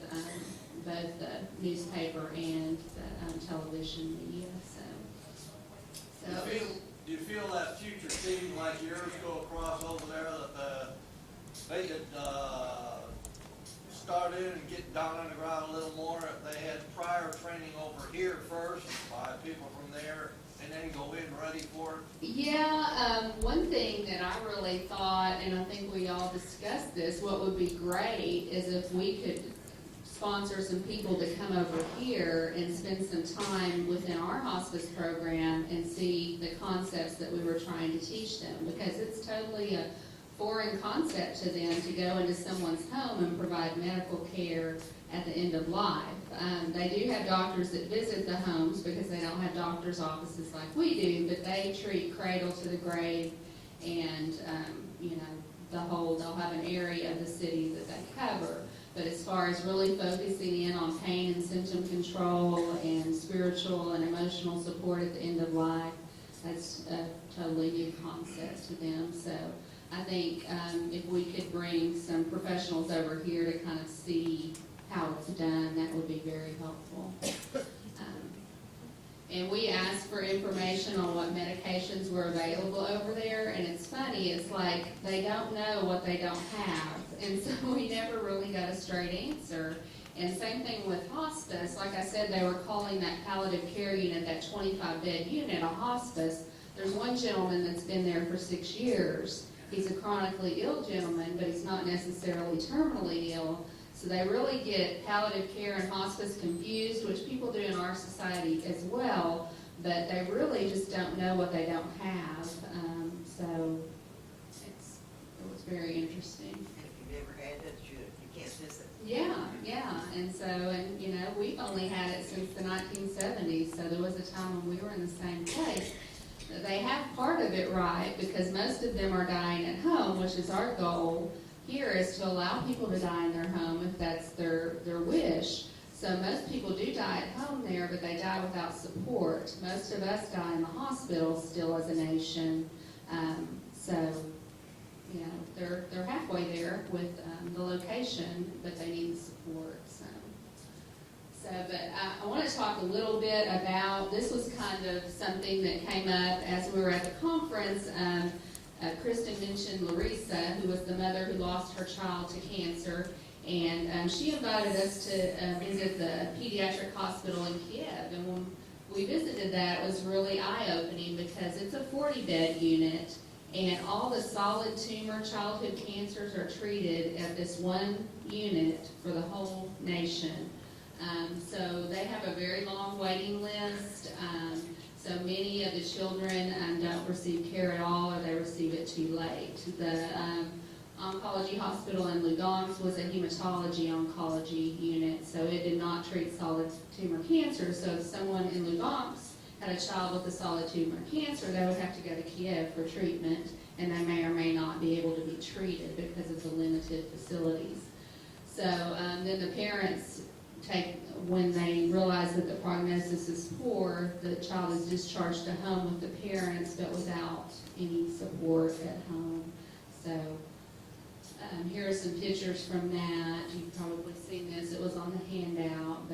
both the newspaper and the television media. Do you feel that future team like yours go across over there that they could start in and get down on the ground a little more if they had prior training over here first by people from there and then go in ready for it? Yeah, one thing that I really thought, and I think we all discussed this, what would be great is if we could sponsor some people to come over here and spend some time within our hospice program and see the concepts that we were trying to teach them, because it's totally a foreign concept to them to go into someone's home and provide medical care at the end of life. They do have doctors that visit the homes because they don't have doctor's offices like we do, but they treat cradle to the grave, and they'll have an area of the city that they cover. But as far as really focusing in on pain and symptom control and spiritual and emotional support at the end of life, that's a totally new concept to them. So I think if we could bring some professionals over here to kind of see how it's done, that would be very helpful. And we asked for information on what medications were available over there, and it's funny, it's like they don't know what they don't have, and so we never really got a straight answer. And same thing with hospice. Like I said, they were calling that palliative care unit, that 25-bed unit, a hospice. There's one gentleman that's been there for 6 years. He's a chronically ill gentleman, but he's not necessarily terminally ill. So they really get palliative care and hospice confused, which people do in our society as well, but they really just don't know what they don't have. So it was very interesting. If you've never had it, you can't miss it. Yeah. And we've only had it since the 1970s, so there was a time when we were in the same place. They have part of it right, because most of them are dying at home, which is our goal here, is to allow people to die in their home if that's their wish. So most people do die at home there, but they die without support. Most of us die in the hospital still as a nation. They're halfway there with the location, but they need the support. But I want to talk a little bit about, this was kind of something that came up as we were at the conference. Kristen mentioned Larissa, who was the mother who lost her child to cancer, and she invited us to visit the Pediatric Hospital in Kiev. And when we visited that, it was really eye-opening because it's a 40-bed unit, and all the solid tumor childhood cancers are treated at this one unit for the whole nation. So they have a very long waiting list. So many of the children don't receive care at all, or they receive it too late. The oncology hospital in Lugansk was a hematology oncology unit, so it did not treat solid tumor cancer. So if someone in Lugansk had a child with a solid tumor cancer, they would have to go to Kiev for treatment, and they may or may not be able to be treated because of the limited facilities. So then the parents when they realize that the prognosis is poor, the child is discharged to home with the parents, but without any support at home. So here are some pictures from that. You've probably seen this. It was on the handout.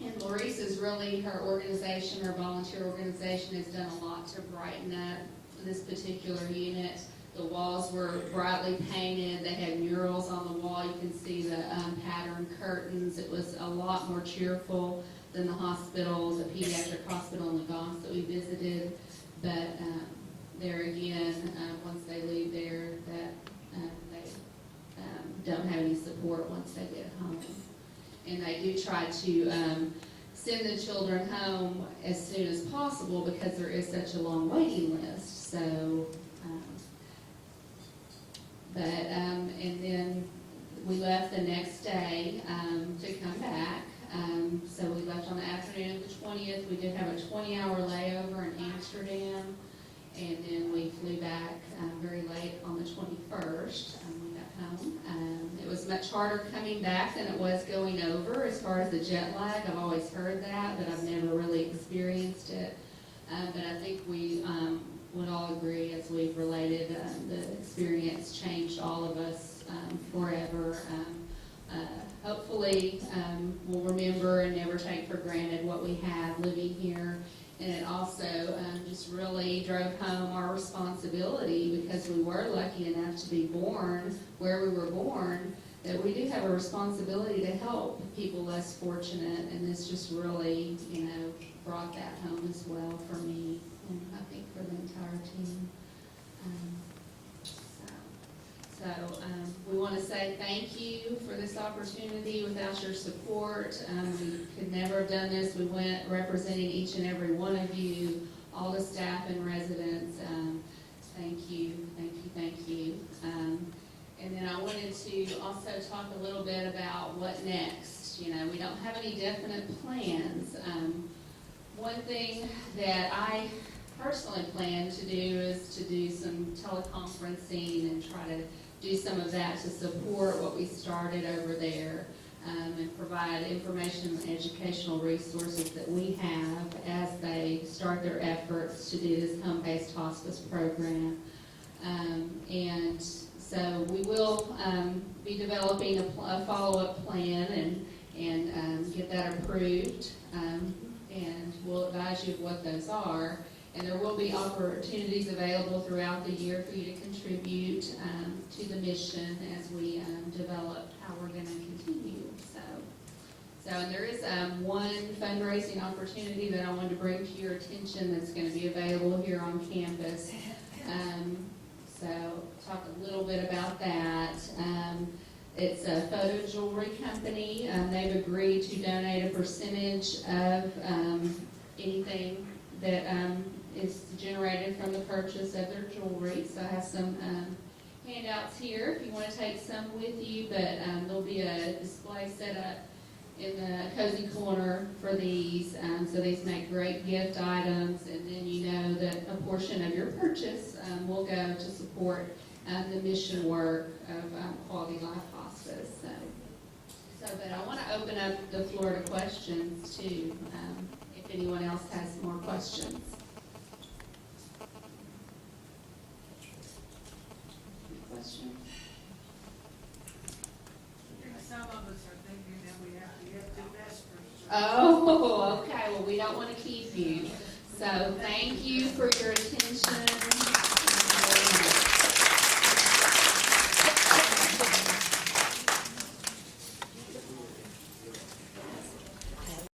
And Larissa's really, her organization, her volunteer organization, has done a lot to brighten up this particular unit. The walls were brightly painted. They had murals on the wall. You can see the patterned curtains. It was a lot more cheerful than the hospital, the Pediatric Hospital in Lugansk that we visited. But there again, once they leave there, they don't have any support once they get home. And they do try to send the children home as soon as possible because there is such a long waiting list. So, and then we left the next day to come back. So we left on the afternoon of the 20th. We did have a 20-hour layover in Amsterdam, and then we flew back very late on the 21st. We got home. It was much harder coming back than it was going over as far as the jet lag. I've always heard that, but I've never really experienced it. But I think we would all agree, as we've related, the experience changed all of us forever. Hopefully, we'll remember and never take for granted what we have living here. And it also just really drove home our responsibility, because we were lucky enough to be born where we were born, that we do have a responsibility to help people less fortunate. And this just really, brought that home as well for me, and I think for the entire team. So we want to say thank you for this opportunity. Without your support, we could never have done this. We went representing each and every one of you, all the staff and residents. Thank you, thank you, thank you. And then I wanted to also talk a little bit about what next. We don't have any definite plans. One thing that I personally plan to do is to do some teleconferencing and try to do some of that to support what we started over there, and provide information and educational resources that we have as they start their efforts to do this home-based hospice program. And so we will be developing a follow-up plan and get that approved, and we'll advise you of what those are. And there will be opportunities available throughout the year for you to contribute to the mission as we develop how we're going to continue. And there is one fundraising opportunity that I wanted to bring to your attention that's going to be available here on campus. So talk a little bit about that. It's a photo jewelry company. They've agreed to donate a percentage of anything that is generated from the purchase of their jewelry. So I have some handouts here if you want to take some with you, but there'll be a display set up in the cozy corner for these. So these make great gift items, and then you know that a portion of your purchase will go to support the mission work of Quality Life Hospice. But I want to open up the floor to questions too, if anyone else has more questions. Questions? Some of us are thinking that we have to get to vespers. Oh, okay. Well, we don't want to keep you. So thank you for your attention.